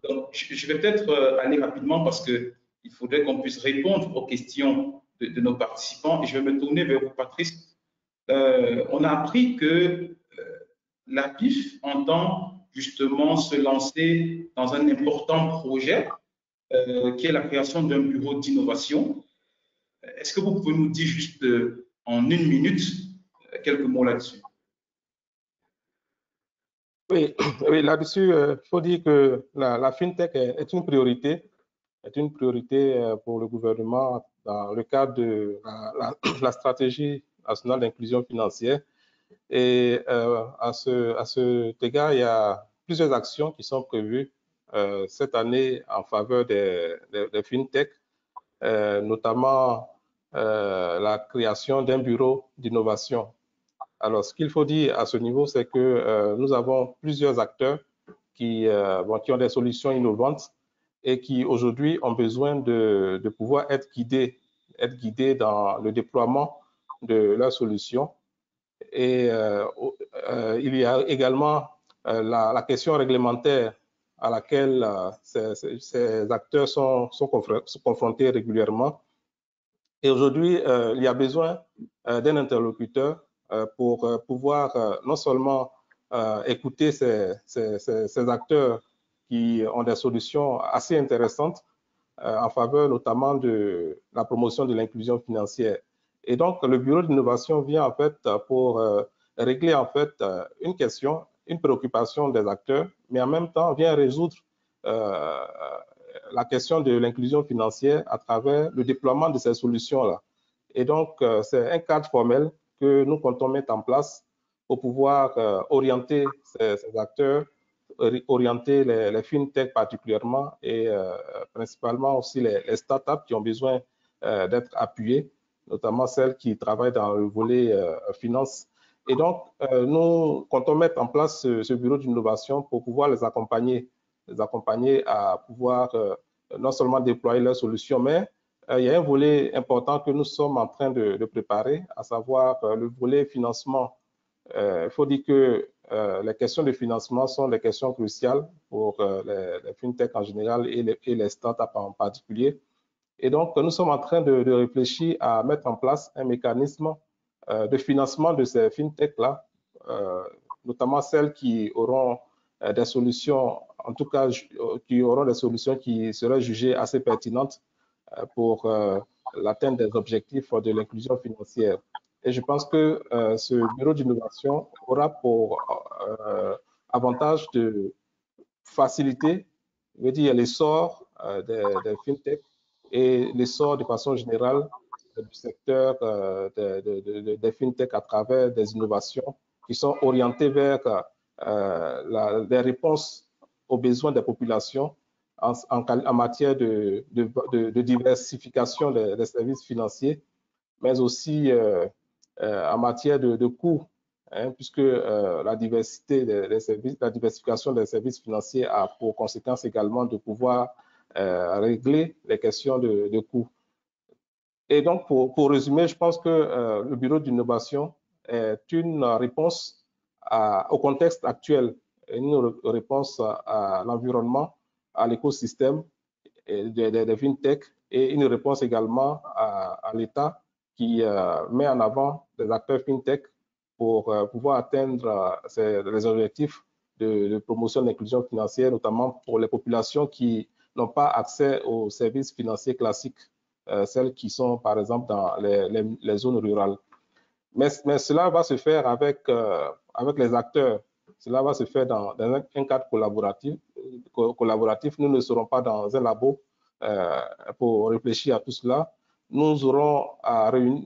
Donc, je vais peut-être aller rapidement parce qu'il faudrait qu'on puisse répondre aux questions de nos participants. Et je vais me tourner vers vous, Patrice. On a appris que l'APIF entend justement se lancer dans un important projet qui est la création d'un bureau d'innovation. Est-ce que vous pouvez nous dire juste en 1 minute quelques mots là-dessus? Oui, oui, là-dessus, il faut dire que la FinTech est une priorité pour le gouvernement dans le cadre de la stratégie nationale d'inclusion financière. Et à cet égard, il y a plusieurs actions qui sont prévues cette année en faveur des FinTech, notamment la création d'un bureau d'innovation. Alors, ce qu'il faut dire à ce niveau, c'est que nous avons plusieurs acteurs qui ont des solutions innovantes et qui aujourd'hui ont besoin de pouvoir être guidés dans le déploiement de leurs solutions. Et il y a également la question réglementaire à laquelle ces acteurs sont confrontés régulièrement. Et aujourd'hui, il y a besoin d'un interlocuteur pour pouvoir non seulement écouter ces acteurs qui ont des solutions assez intéressantes, en faveur notamment de la promotion de l'inclusion financière. Et donc, le bureau d'innovation vient en fait pour régler en fait une question, une préoccupation des acteurs, mais en même temps vient résoudre la question de l'inclusion financière à travers le déploiement de ces solutions-là. Et donc, c'est un cadre formel que nous comptons mettre en place pour pouvoir orienter ces acteurs, orienter les fintech particulièrement et principalement aussi les startups qui ont besoin d'être appuyées, notamment celles qui travaillent dans le volet finance. Et donc, nous comptons mettre en place ce bureau d'innovation pour pouvoir les accompagner à pouvoir non seulement déployer leurs solutions, mais il y a un volet important que nous sommes en train de préparer, à savoir le volet financement. Il faut dire que les questions de financement sont des questions cruciales pour les fintech en général et les startups en particulier. Et donc, nous sommes en train de réfléchir à mettre en place un mécanisme de financement de ces fintechs-là, notamment celles qui auront des solutions, en tout cas, qui auront des solutions qui seraient jugées assez pertinentes pour l'atteinte des objectifs de l'inclusion financière. Et je pense que ce bureau d'innovation aura pour avantage de faciliter, je veux dire, l'essor des fintech et l'essor de façon générale du secteur des fintech à travers des innovations qui sont orientées vers des réponses aux besoins des populations en matière de diversification des services financiers, mais aussi en matière de coûts, hein, puisque la diversification des services financiers a pour conséquence également de pouvoir régler les questions de coûts. Et donc, pour résumer, je pense que le bureau d'innovation est une réponse au contexte actuel, une réponse à l'environnement, à l'écosystème des fintech et une réponse également à l'État qui met en avant des acteurs fintech pour pouvoir atteindre les objectifs de promotion de l'inclusion financière, notamment pour les populations qui n'ont pas accès aux services financiers classiques, celles qui sont par exemple dans les zones rurales. Mais cela va se faire avec les acteurs. Cela va se faire dans un cadre collaboratif. Nous ne serons pas dans un labo pour réfléchir à tout cela. Nous aurons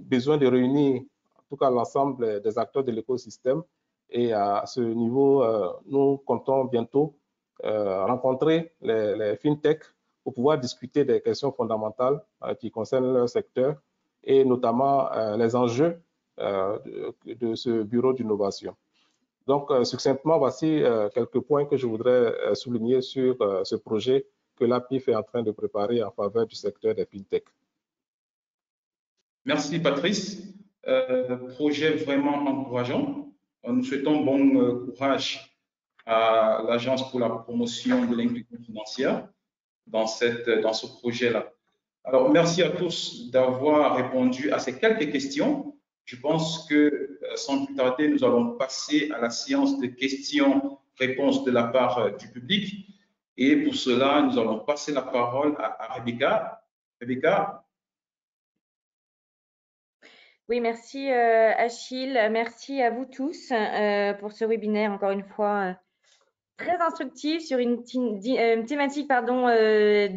besoin de réunir en tout cas l'ensemble des acteurs de l'écosystème. Et à ce niveau, nous comptons bientôt rencontrer les fintech pour pouvoir discuter des questions fondamentales qui concernent leur secteur et notamment les enjeux de ce bureau d'innovation. Donc, succinctement, voici quelques points que je voudrais souligner sur ce projet que l'APIF est en train de préparer en faveur du secteur des fintech. Merci Patrice. Projet vraiment encourageant. Nous souhaitons bon courage à l'Agence pour la promotion de l'inclusion financière dans ce projet-là. Alors, merci à tous d'avoir répondu à ces quelques questions. Je pense que sans plus tarder, nous allons passer à la séance de questions-réponses de la part du public. Et pour cela, nous allons passer la parole à Rebecca. Rebecca. Oui, merci Achille. Merci à vous tous pour ce webinaire, encore une fois, très instructif sur une thématique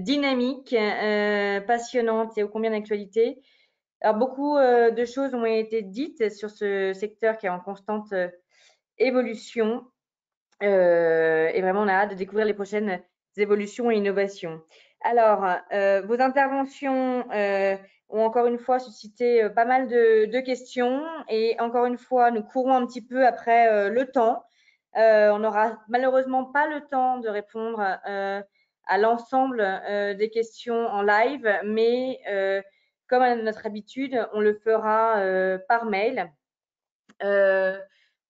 dynamique, passionnante et ô combien d'actualité. Alors, beaucoup de choses ont été dites sur ce secteur qui est en constante évolution. Et vraiment, on a hâte de découvrir les prochaines évolutions et innovations. Alors, vos interventions ont encore une fois suscité pas mal de questions. Et encore une fois, nous courons un petit peu après le temps. On n'aura malheureusement pas le temps de répondre à l'ensemble des questions en live, mais comme à notre habitude, on le fera par mail.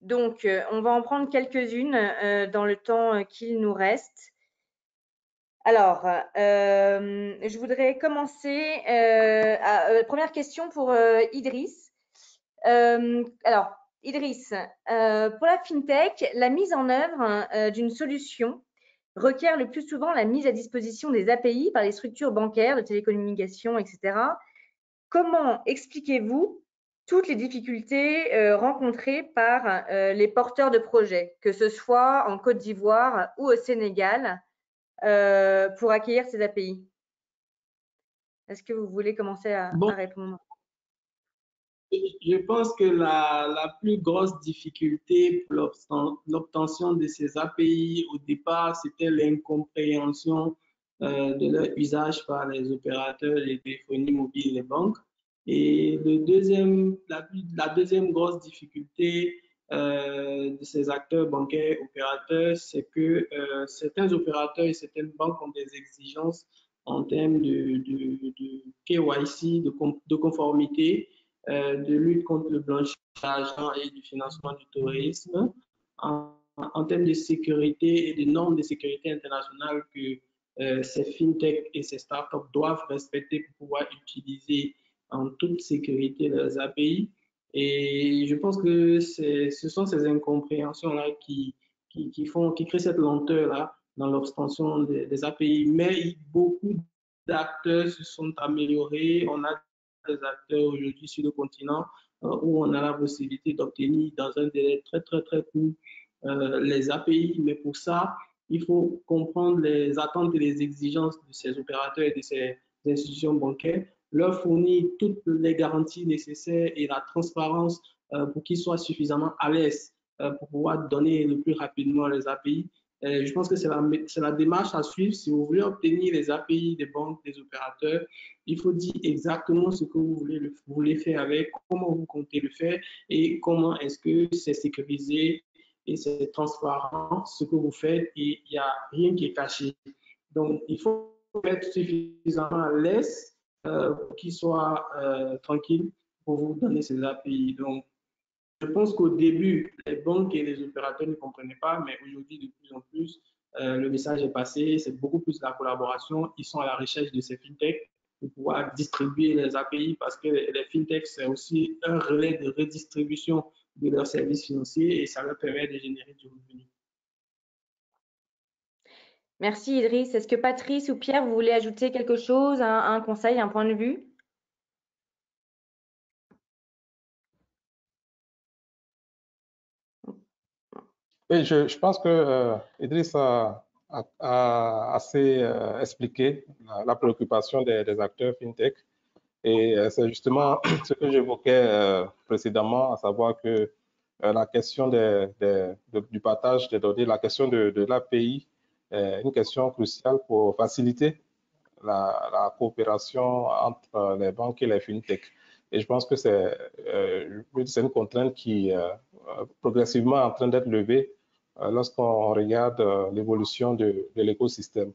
Donc, on va en prendre quelques-unes dans le temps qu'il nous reste. Alors, je voudrais commencer. Première question pour Idriss. Alors, Idriss, pour la FinTech, la mise en œuvre d'une solution requiert le plus souvent la mise à disposition des API par les structures bancaires, de télécommunications, etc. Comment expliquez-vous toutes les difficultés rencontrées par les porteurs de projets, que ce soit en Côte d'Ivoire ou au Sénégal, pour accueillir ces API? Est-ce que vous voulez commencer à répondre? Je pense que la plus grosse difficulté pour l'obtention de ces API au départ, c'était l'incompréhension de leur usage par les opérateurs de téléphonie mobile et les banques. Et la deuxième grosse difficulté de ces acteurs bancaires opérateurs, c'est que certains opérateurs et certaines banques ont des exigences en termes de KYC, de conformité, de lutte contre le blanchiment et du financement du terrorisme, en termes de sécurité et de normes de sécurité internationale que ces fintechs et ces startups doivent respecter pour pouvoir utiliser en toute sécurité leurs API. Et je pense que ce sont ces incompréhensions-là qui créent cette lenteur-là dans l'obtention des API. Mais beaucoup d'acteurs se sont améliorés. On a des acteurs aujourd'hui sur le continent où on a la possibilité d'obtenir dans un délai très, très, très court les API. Mais pour ça, il faut comprendre les attentes et les exigences de ces opérateurs et de ces institutions bancaires, leur fournir toutes les garanties nécessaires et la transparence pour qu'ils soient suffisamment à l'aise pour pouvoir donner le plus rapidement les API. Je pense que c'est la démarche à suivre. Si vous voulez obtenir les API des banques, des opérateurs, il faut dire exactement ce que vous voulez faire avec, comment vous comptez le faire et comment est-ce que c'est sécurisé et c'est transparent ce que vous faites et il n'y a rien qui est caché. Donc, il faut être suffisamment à l'aise pour qu'il soit tranquille pour vous donner ces API. Donc, je pense qu'au début, les banques et les opérateurs ne comprenaient pas, mais aujourd'hui, de plus en plus, le message est passé, c'est beaucoup plus de la collaboration. Ils sont à la recherche de ces fintechs pour pouvoir distribuer les API parce que les fintechs, c'est aussi un relais de redistribution de leurs services financiers et ça leur permet de générer du revenu. Merci Idriss. Est-ce que Patrice ou Pierre, vous voulez ajouter quelque chose, un conseil, un point de vue? Oui, je pense que Idriss a assez expliqué la préoccupation des acteurs FinTech. Et c'est justement ce que j'évoquais précédemment, à savoir que la question du partage des données, la question de l'API est une question cruciale pour faciliter la coopération entre les banques et les FinTech. Et je pense que c'est une contrainte qui est progressivement en train d'être levée lorsqu'on regarde l'évolution de l'écosystème.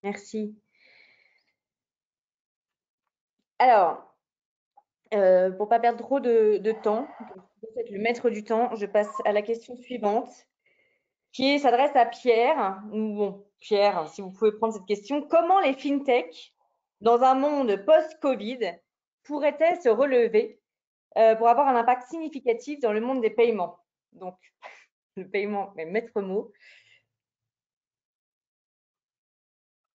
Merci. Alors, pour ne pas perdre trop de temps, pour être le maître du temps, je passe à la question suivante, qui s'adresse à Pierre. Bon, Pierre, si vous pouvez prendre cette question. Comment les fintechs, dans un monde post-Covid, pourraient-elles se relever pour avoir un impact significatif dans le monde des paiements? Donc, le paiement est maître mot.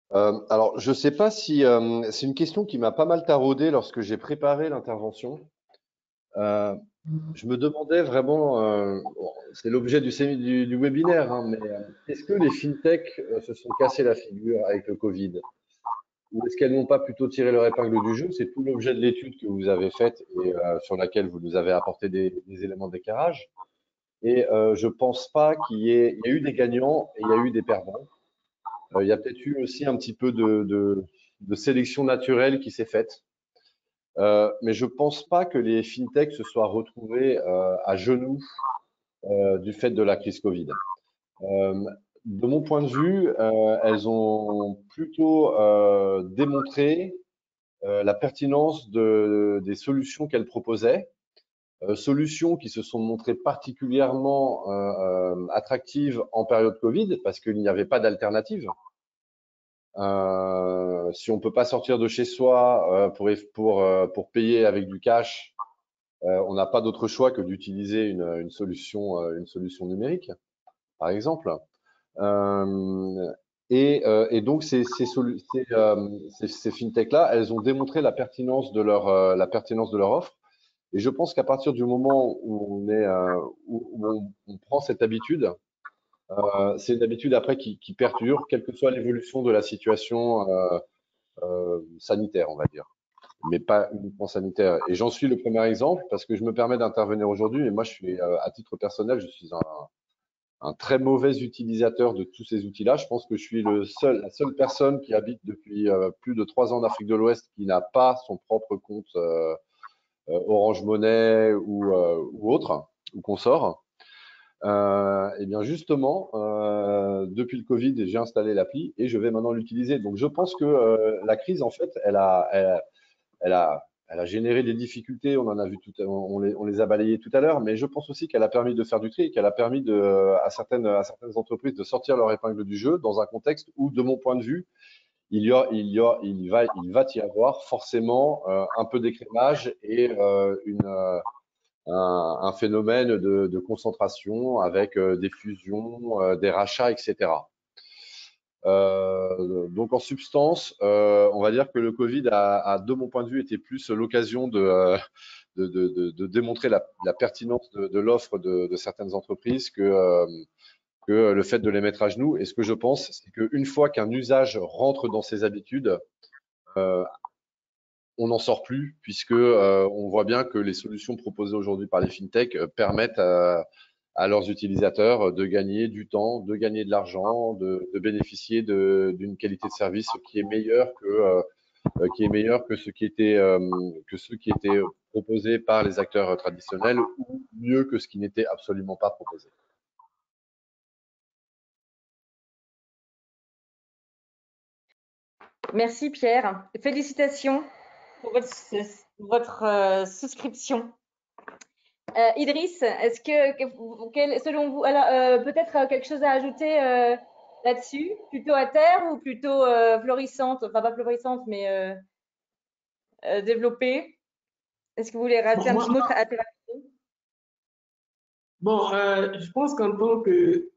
Alors, je ne sais pas si c'est une question qui m'a pas mal taraudé lorsque j'ai préparé l'intervention. Je me demandais vraiment, bon, c'est l'objet du webinaire, hein, mais est-ce que les fintechs se sont cassés la figure avec le Covid? Ou est-ce qu'elles n'ont pas plutôt tiré leur épingle du jeu? C'est tout l'objet de l'étude que vous avez faite et sur laquelle vous nous avez apporté des éléments d'éclairage. Et je pense pas il y a eu des gagnants et il y a eu des perdants. Il y a peut-être eu aussi un petit peu de sélection naturelle qui s'est faite. Mais je pense pas que les fintechs se soient retrouvés à genoux du fait de la crise Covid. De mon point de vue, elles ont plutôt démontré la pertinence des solutions qu'elles proposaient, solutions qui se sont montrées particulièrement attractives en période Covid parce qu'il n'y avait pas d'alternative. Si on peut pas sortir de chez soi pour payer avec du cash, on n'a pas d'autre choix que d'utiliser une solution numérique, par exemple. Et donc, ces fintechs-là, elles ont démontré la pertinence de leur offre. Et je pense qu'à partir du moment où on prend cette habitude, c'est une habitude après qui perdure, quelle que soit l'évolution de la situation sanitaire, on va dire, mais pas uniquement sanitaire. Et j'en suis le premier exemple parce que je me permets d'intervenir aujourd'hui. Et moi, je suis, à titre personnel, je suis un très mauvais utilisateur de tous ces outils-là. Je pense que je suis la seule personne qui habite depuis plus de 3 ans en Afrique de l'Ouest qui n'a pas son propre compte Orange Money ou autre, ou consort. Et bien justement, depuis le Covid, j'ai installé l'appli et je vais maintenant l'utiliser. Donc je pense que la crise, en fait, elle a généré des difficultés. On en a vu on les a balayées tout à l'heure, mais je pense aussi qu'elle a permis de faire du tri, qu'elle a permis à certaines entreprises de sortir leur épingle du jeu dans un contexte où, de mon point de vue, il va y avoir forcément un peu d'écrémage et un phénomène de concentration avec des fusions, des rachats, etc. Donc en substance, on va dire que le Covid a, de mon point de vue, été plus l'occasion de démontrer la pertinence de l'offre de certaines entreprises que le fait de les mettre à genoux. Et ce que je pense, c'est qu'une fois qu'un usage rentre dans ses habitudes, on n'en sort plus, puisque on voit bien que les solutions proposées aujourd'hui par les fintechs permettent à leurs utilisateurs de gagner du temps, de gagner de l'argent, de bénéficier d'une qualité de service qui est meilleure que ce qui était proposé par les acteurs traditionnels, ou mieux que ce qui n'était absolument pas proposé. Merci Pierre. Félicitations pour votre souscription. Idriss, est-ce que selon vous, alors peut-être quelque chose à ajouter là-dessus, plutôt à terre ou plutôt florissante, enfin pas florissante, mais développée? Est-ce que vous voulez rajouter un petit mot à terre? Bon, je pense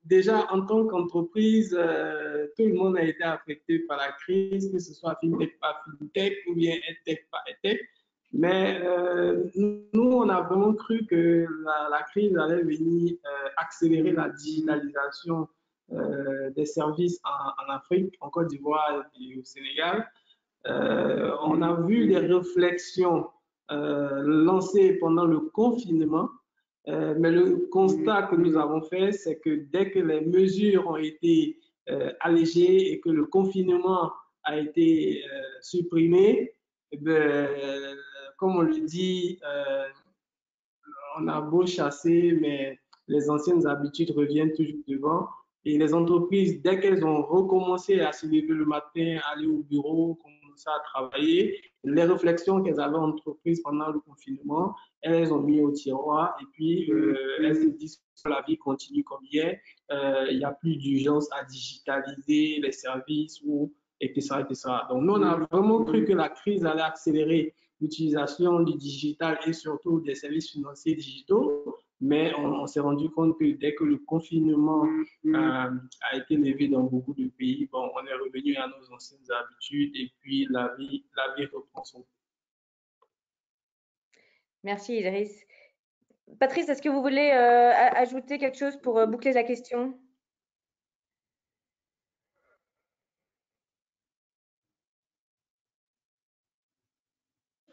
déjà en tant qu'entreprise, tout le monde a été affecté par la crise, que ce soit FinTech par FinTech ou bien EdTech par EdTech. Mais nous, on a vraiment cru que la crise allait venir accélérer la digitalisation des services en Afrique, en Côte d'Ivoire et au Sénégal. On a vu des réflexions lancées pendant le confinement. Mais le constat que nous avons fait, c'est que dès que les mesures ont été allégées et que le confinement a été supprimé, comme on le dit, on a beau chasser, mais les anciennes habitudes reviennent toujours devant. Et les entreprises, dès qu'elles ont recommencé à se lever le matin, aller au bureau, commencer à travailler, les réflexions qu'elles avaient entreprises pendant le confinement, elles les ont mis au tiroir et puis elles se disent que la vie continue comme hier. Il n'y a plus d'urgence à digitaliser les services etc., etc. Donc, nous, on a vraiment cru que la crise allait accélérer l'utilisation du digital et surtout des services financiers digitaux. Mais on s'est rendu compte que dès que le confinement a été levé dans beaucoup de pays, bon, on est revenu à nos anciennes habitudes et puis la vie reprend son cours. Merci Idriss. Patrice, est-ce que vous voulez ajouter quelque chose pour boucler la question?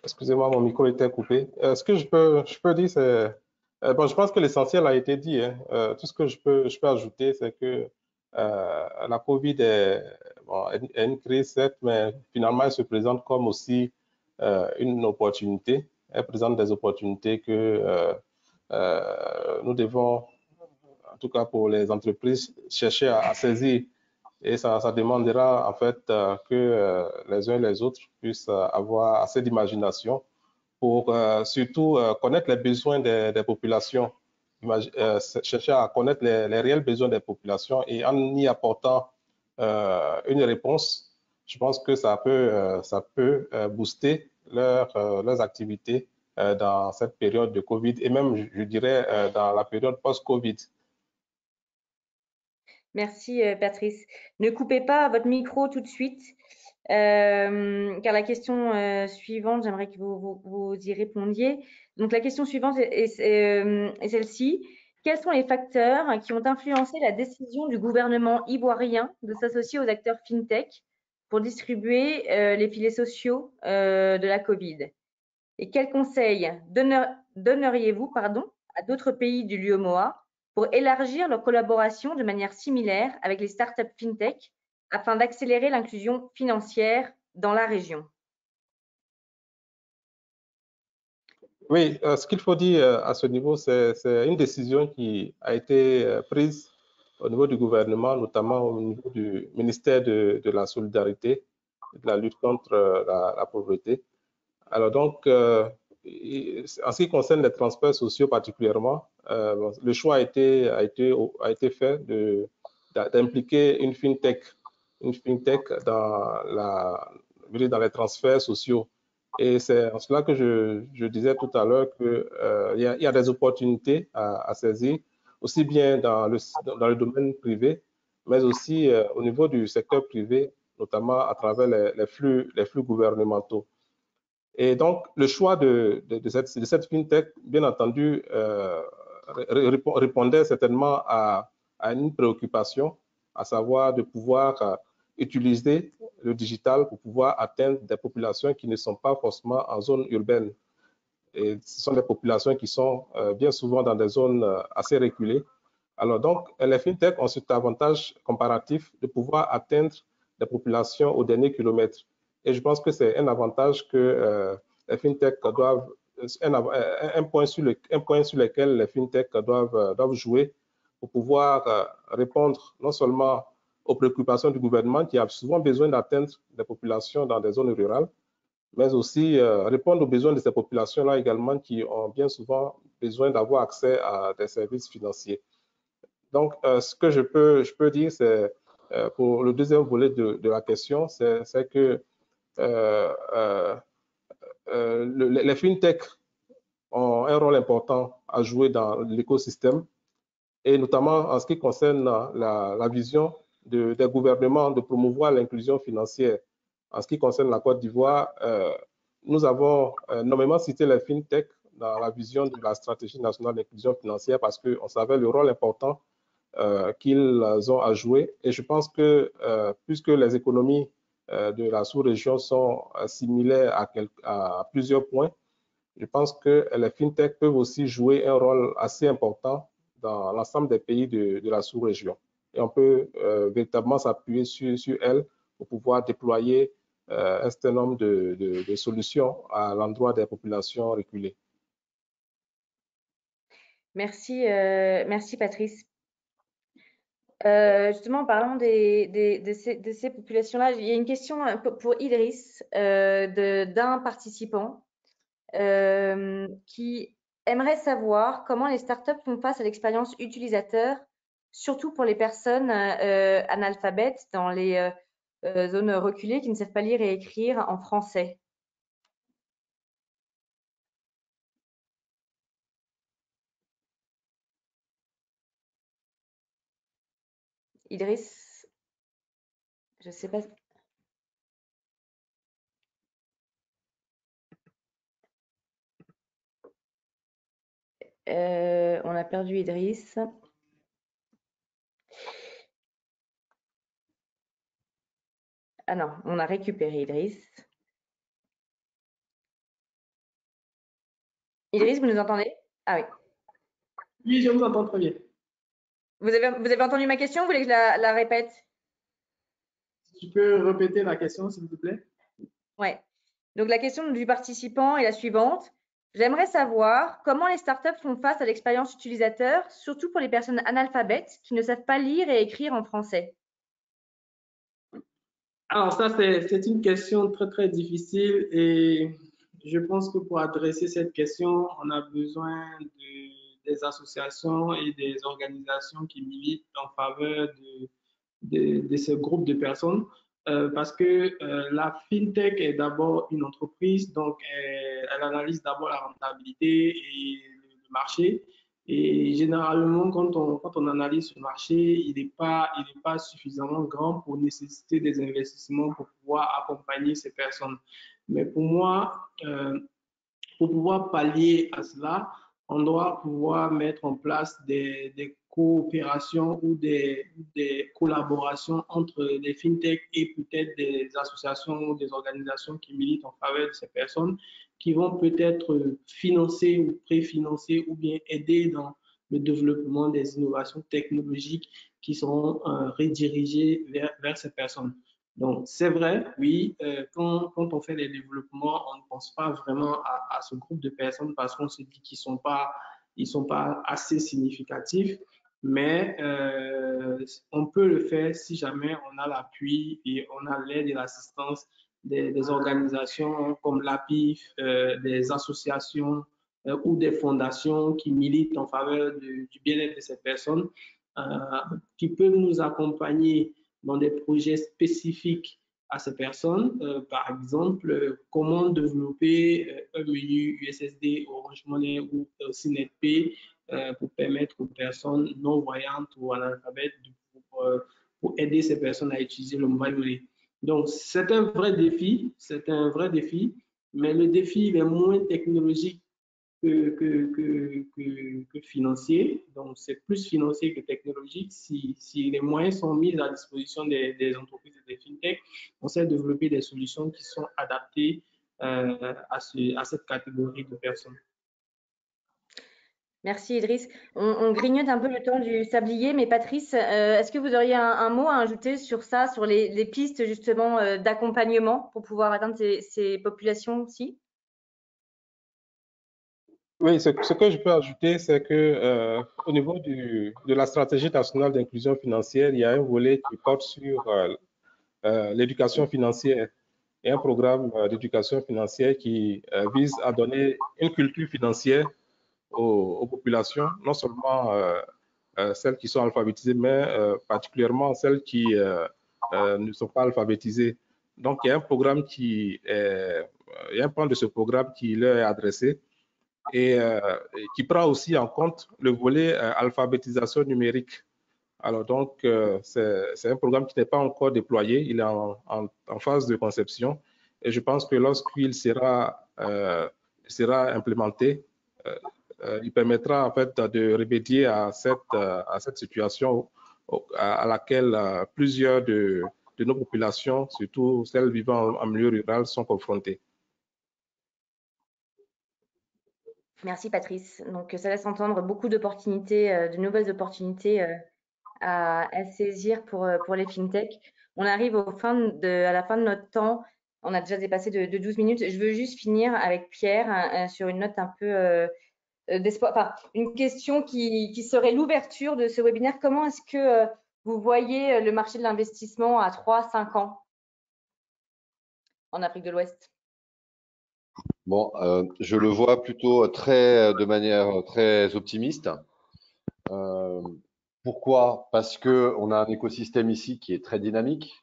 Excusez-moi, mon micro était coupé. Ce que je peux dire, c'est... bon, je pense que l'essentiel a été dit. Hein. Tout ce que je peux ajouter, c'est que la COVID est une crise, certes, mais finalement, elle se présente comme aussi une opportunité. Elle présente des opportunités que nous devons, en tout cas pour les entreprises, chercher à saisir. Et ça demandera en fait que les uns et les autres puissent avoir assez d'imagination pour surtout connaître les besoins des populations, chercher à connaître les réels besoins des populations et en y apportant une réponse, je pense que ça peut booster leurs activités dans cette période de Covid et même, je dirais, dans la période post-Covid. Merci, Patrice. Ne coupez pas votre micro tout de suite, car la question suivante, j'aimerais que vous y répondiez. Donc, la question suivante est celle-ci. Quels sont les facteurs qui ont influencé la décision du gouvernement ivoirien de s'associer aux acteurs FinTech pour distribuer les filets sociaux de la Covid? Et quels conseils donneriez-vous à d'autres pays du l'UEMOA pour élargir leur collaboration de manière similaire avec les startups FinTech afin d'accélérer l'inclusion financière dans la région? Oui, ce qu'il faut dire à ce niveau, c'est une décision qui a été prise au niveau du gouvernement, notamment au niveau du ministère de la Solidarité et de la lutte contre la pauvreté. Alors donc, en ce qui concerne les transferts sociaux particulièrement, le choix a été fait d'impliquer une fintech dans les transferts sociaux. Et c'est en cela que je disais tout à l'heure qu'il y a des opportunités à saisir, aussi bien dans le domaine privé, mais aussi au niveau du secteur privé, notamment à travers les flux gouvernementaux. Et donc, le choix de cette fintech, bien entendu, répondait certainement à une préoccupation, à savoir de pouvoir utiliser le digital pour pouvoir atteindre des populations qui ne sont pas forcément en zone urbaine. Et ce sont des populations qui sont bien souvent dans des zones assez reculées. Alors donc, les fintech ont cet avantage comparatif de pouvoir atteindre des populations au dernier kilomètre. Et je pense que c'est un avantage que les fintech doivent, un point sur lequel les fintech doivent jouer pour pouvoir répondre non seulement aux préoccupations du gouvernement qui a souvent besoin d'atteindre des populations dans des zones rurales, mais aussi répondre aux besoins de ces populations-là également qui ont bien souvent besoin d'avoir accès à des services financiers. Donc, ce que je peux dire, c'est pour le deuxième volet de la question, c'est que les fintech ont un rôle important à jouer dans l'écosystème et notamment en ce qui concerne la vision des gouvernements de promouvoir l'inclusion financière. En ce qui concerne la Côte d'Ivoire, nous avons nommément cité les fintech dans la vision de la stratégie nationale d'inclusion financière parce qu'on savait le rôle important qu'ils ont à jouer. Et je pense que puisque les économies de la sous-région sont similaires à plusieurs points, je pense que les fintech peuvent aussi jouer un rôle assez important dans l'ensemble des pays de la sous-région. Et on peut véritablement s'appuyer sur elles pour pouvoir déployer un certain nombre de solutions à l'endroit des populations reculées. Merci, merci Patrice. Justement, en parlant de ces populations-là, il y a une question pour Idriss d'un participant qui aimerait savoir comment les startups font face à l'expérience utilisateur, surtout pour les personnes analphabètes dans les zones reculées qui ne savent pas lire et écrire en français. Idriss, je ne sais pas. On a perdu Idriss. Ah non, on a récupéré Idriss. Idriss, vous nous entendez? Ah oui. Oui, je vous entends très bien. Vous avez entendu ma question? Vous voulez que je la répète? Tu peux répéter la question, s'il vous plaît? Ouais. Donc, la question du participant est la suivante. J'aimerais savoir comment les startups font face à l'expérience utilisateur, surtout pour les personnes analphabètes qui ne savent pas lire et écrire en français. Alors ça, c'est une question très, très difficile et je pense que pour adresser cette question, on a besoin des associations et des organisations qui militent en faveur de ce groupe de personnes parce que la FinTech est d'abord une entreprise, donc elle analyse d'abord la rentabilité et le marché Et généralement, quand on analyse ce marché, il n'est pas suffisamment grand pour nécessiter des investissements pour pouvoir accompagner ces personnes. Mais pour moi, pour pouvoir pallier à cela, on doit pouvoir mettre en place des coopérations ou des collaborations entre les fintechs et peut-être des associations ou des organisations qui militent en faveur de ces personnes qui vont peut-être financer ou préfinancer ou bien aider dans le développement des innovations technologiques qui seront redirigées vers ces personnes. Donc, c'est vrai, oui, quand on fait les développements, on ne pense pas vraiment à ce groupe de personnes parce qu'on se dit qu'ils sont pas assez significatifs, mais on peut le faire si jamais on a l'appui et on a l'aide et l'assistance des organisations comme l'APIF, des associations ou des fondations qui militent en faveur du bien-être de ces personnes, qui peuvent nous accompagner dans des projets spécifiques à ces personnes. Par exemple, comment développer un menu USSD, Orange Money ou CNetPay pour permettre aux personnes non-voyantes ou analphabètes pour aider ces personnes à utiliser le mobile money. Donc, c'est un vrai défi, mais le défi il est moins technologique que financier. Donc, c'est plus financier que technologique. Si les moyens sont mis à disposition des entreprises et des fintechs, on sait développer des solutions qui sont adaptées à cette catégorie de personnes. Merci Idriss. On grignote un peu le temps du sablier, mais Patrice, est-ce que vous auriez un mot à ajouter sur ça, sur les pistes justement d'accompagnement pour pouvoir atteindre ces populations-ci? Oui, ce que je peux ajouter, c'est que au niveau de la stratégie nationale d'inclusion financière, il y a un volet qui porte sur l'éducation financière et un programme d'éducation financière qui vise à donner une culture financière aux populations, non seulement celles qui sont alphabétisées, mais particulièrement celles qui ne sont pas alphabétisées. Donc, il y a un programme il y a un plan de ce programme qui leur est adressé et qui prend aussi en compte le volet alphabétisation numérique. Alors donc, c'est un programme qui n'est pas encore déployé, il est en phase de conception et je pense que lorsqu'il sera implémenté, il permettra en fait de remédier à cette situation à laquelle plusieurs de nos populations, surtout celles vivant en milieu rural, sont confrontées. Merci Patrice. Donc ça laisse entendre beaucoup d'opportunités, de nouvelles opportunités à saisir pour les fintechs. On arrive à la fin de notre temps. On a déjà dépassé de 12 minutes. Je veux juste finir avec Pierre sur une note un peu d'espoir. Enfin, une question qui serait l'ouverture de ce webinaire. Comment est-ce que vous voyez le marché de l'investissement à 3-5 ans en Afrique de l'Ouest? Bon, je le vois plutôt de manière très optimiste. Pourquoi? Parce que on a un écosystème ici qui est très dynamique.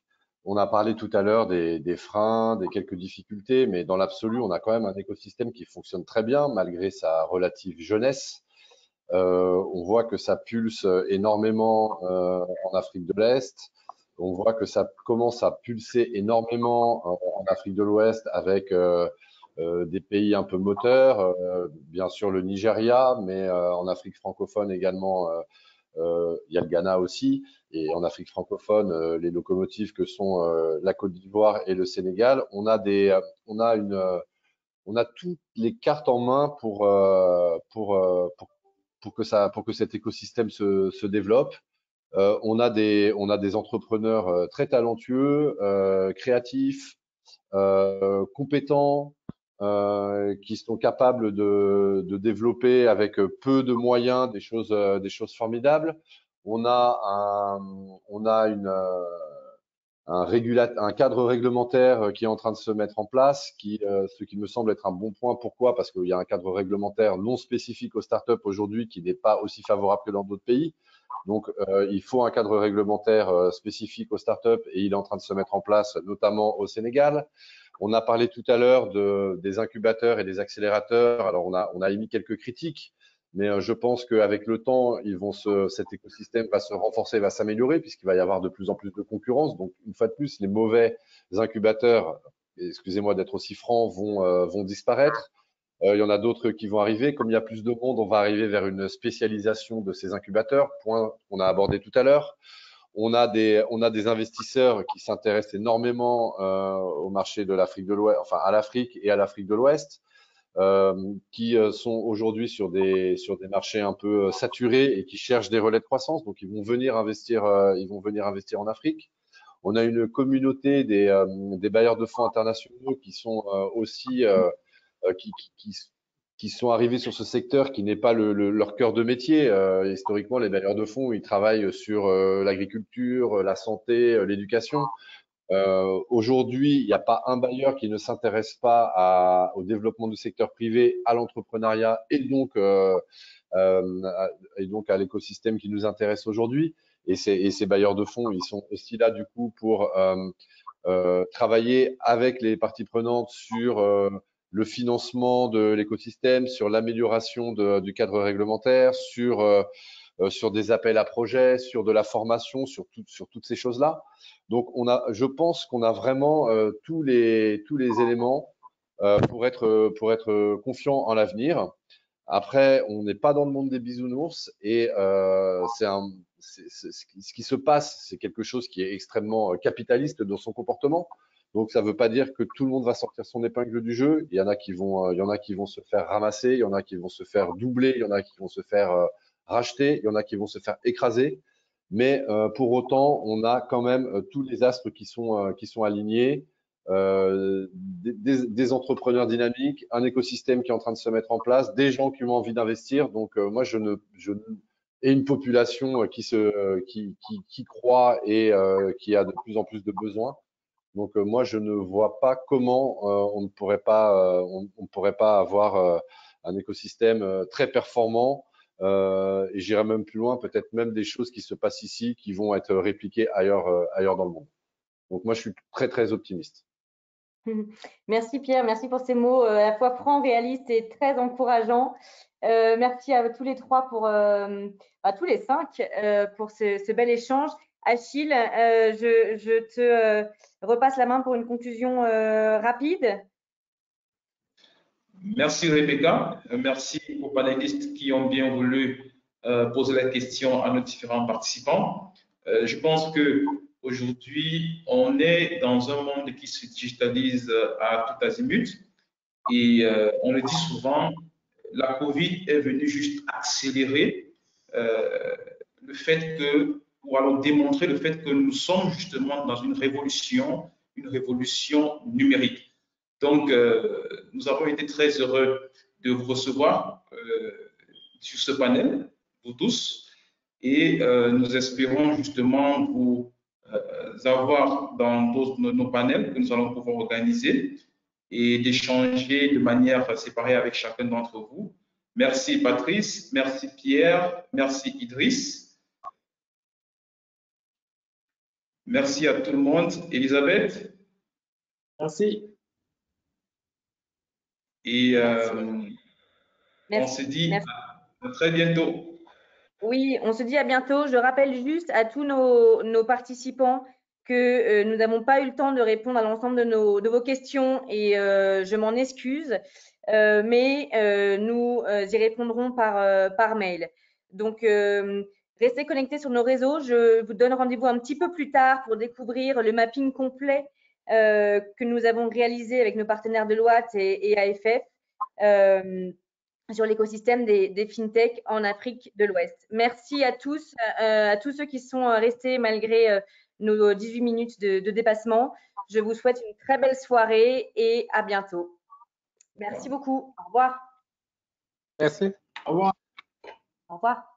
On a parlé tout à l'heure des freins, des quelques difficultés, mais dans l'absolu, on a quand même un écosystème qui fonctionne très bien malgré sa relative jeunesse. On voit que ça pulse énormément en Afrique de l'Est. On voit que ça commence à pulser énormément en Afrique de l'Ouest avec des pays un peu moteurs, bien sûr le Nigeria, mais en Afrique francophone également, il y a le Ghana aussi. Et en Afrique francophone, les locomotives que sont la Côte d'Ivoire et le Sénégal, on a toutes les cartes en main pour que cet écosystème se développe. On a des entrepreneurs très talentueux, créatifs, compétents, qui sont capables de développer avec peu de moyens des choses formidables. On a un cadre réglementaire qui est en train de se mettre en place, ce qui me semble être un bon point. Pourquoi? Parce qu'il y a un cadre réglementaire non spécifique aux startups aujourd'hui qui n'est pas aussi favorable que dans d'autres pays. Donc, il faut un cadre réglementaire spécifique aux startups et il est en train de se mettre en place, notamment au Sénégal. On a parlé tout à l'heure des incubateurs et des accélérateurs. Alors, on a émis quelques critiques, Mais je pense qu'avec le temps, cet écosystème va se renforcer, va s'améliorer, puisqu'il va y avoir de plus en plus de concurrence. Donc, une fois de plus, les mauvais incubateurs, excusez-moi d'être aussi franc, vont disparaître. Il y en a d'autres qui vont arriver. Comme il y a plus de monde, on va arriver vers une spécialisation de ces incubateurs, point qu'on a abordé tout à l'heure. On a des investisseurs qui s'intéressent énormément au marché de l'Afrique de l'Ouest, enfin à l'Afrique et à l'Afrique de l'Ouest, qui sont aujourd'hui sur des marchés un peu saturés et qui cherchent des relais de croissance. Donc ils vont venir investir en Afrique. On a une communauté des bailleurs de fonds internationaux qui sont aussi qui sont arrivés sur ce secteur qui n'est pas leur cœur de métier. Historiquement, les bailleurs de fonds, ils travaillent sur l'agriculture, la santé, l'éducation. Aujourd'hui, il n'y a pas un bailleur qui ne s'intéresse pas au développement du secteur privé, à l'entrepreneuriat et donc à l'écosystème qui nous intéresse aujourd'hui. Et ces bailleurs de fonds, ils sont aussi là du coup pour travailler avec les parties prenantes sur le financement de l'écosystème, sur l'amélioration du cadre réglementaire, sur des appels à projets, sur de la formation, sur toutes ces choses-là. Donc, je pense qu'on a vraiment tous les éléments pour être confiant en l'avenir. Après, on n'est pas dans le monde des bisounours et ce qui se passe, c'est quelque chose qui est extrêmement capitaliste dans son comportement. Donc, ça ne veut pas dire que tout le monde va sortir son épingle du jeu. Il y en a qui vont se faire ramasser, il y en a qui vont se faire doubler, il y en a qui vont se faire racheter, il y en a qui vont se faire écraser. Mais pour autant, on a quand même tous les astres qui sont alignés, des entrepreneurs dynamiques, un écosystème qui est en train de se mettre en place, des gens qui ont envie d'investir. Donc moi, et une population qui croît et qui a de plus en plus de besoins. Donc moi, je ne vois pas comment on ne pourrait pas avoir un écosystème très performant. Et j'irai même plus loin, peut-être même des choses qui se passent ici qui vont être répliquées ailleurs dans le monde. Donc moi, je suis très, très optimiste. Merci Pierre, merci pour ces mots à la fois francs, réalistes et très encourageants. Merci à tous les trois, à tous les cinq, pour ce bel échange. Achille, je te repasse la main pour une conclusion rapide. Merci Rebecca, merci aux panélistes qui ont bien voulu poser la question à nos différents participants. Je pense que aujourd'hui, on est dans un monde qui se digitalise à tout azimut et on le dit souvent, la Covid est venue juste accélérer le fait que, ou alors démontrer le fait que nous sommes justement dans une révolution numérique. Donc, nous avons été très heureux de vous recevoir sur ce panel, vous tous, et nous espérons justement vous avoir dans d'autres nos panels que nous allons pouvoir organiser et d'échanger de manière séparée avec chacun d'entre vous. Merci Patrice, merci Pierre, merci Idriss. Merci à tout le monde. Elisabeth? Merci. Et on se dit à très bientôt. Oui, on se dit à bientôt. Je rappelle juste à tous nos participants que nous n'avons pas eu le temps de répondre à l'ensemble de vos questions et je m'en excuse, mais nous y répondrons par mail. Donc, restez connectés sur nos réseaux. Je vous donne rendez-vous un petit peu plus tard pour découvrir le mapping complet que nous avons réalisé avec nos partenaires Deloitte et AFF sur l'écosystème des fintech en Afrique de l'Ouest. Merci à tous ceux qui sont restés malgré nos 18 minutes de dépassement. Je vous souhaite une très belle soirée et à bientôt. Merci beaucoup. Au revoir. Merci. Au revoir. Au revoir.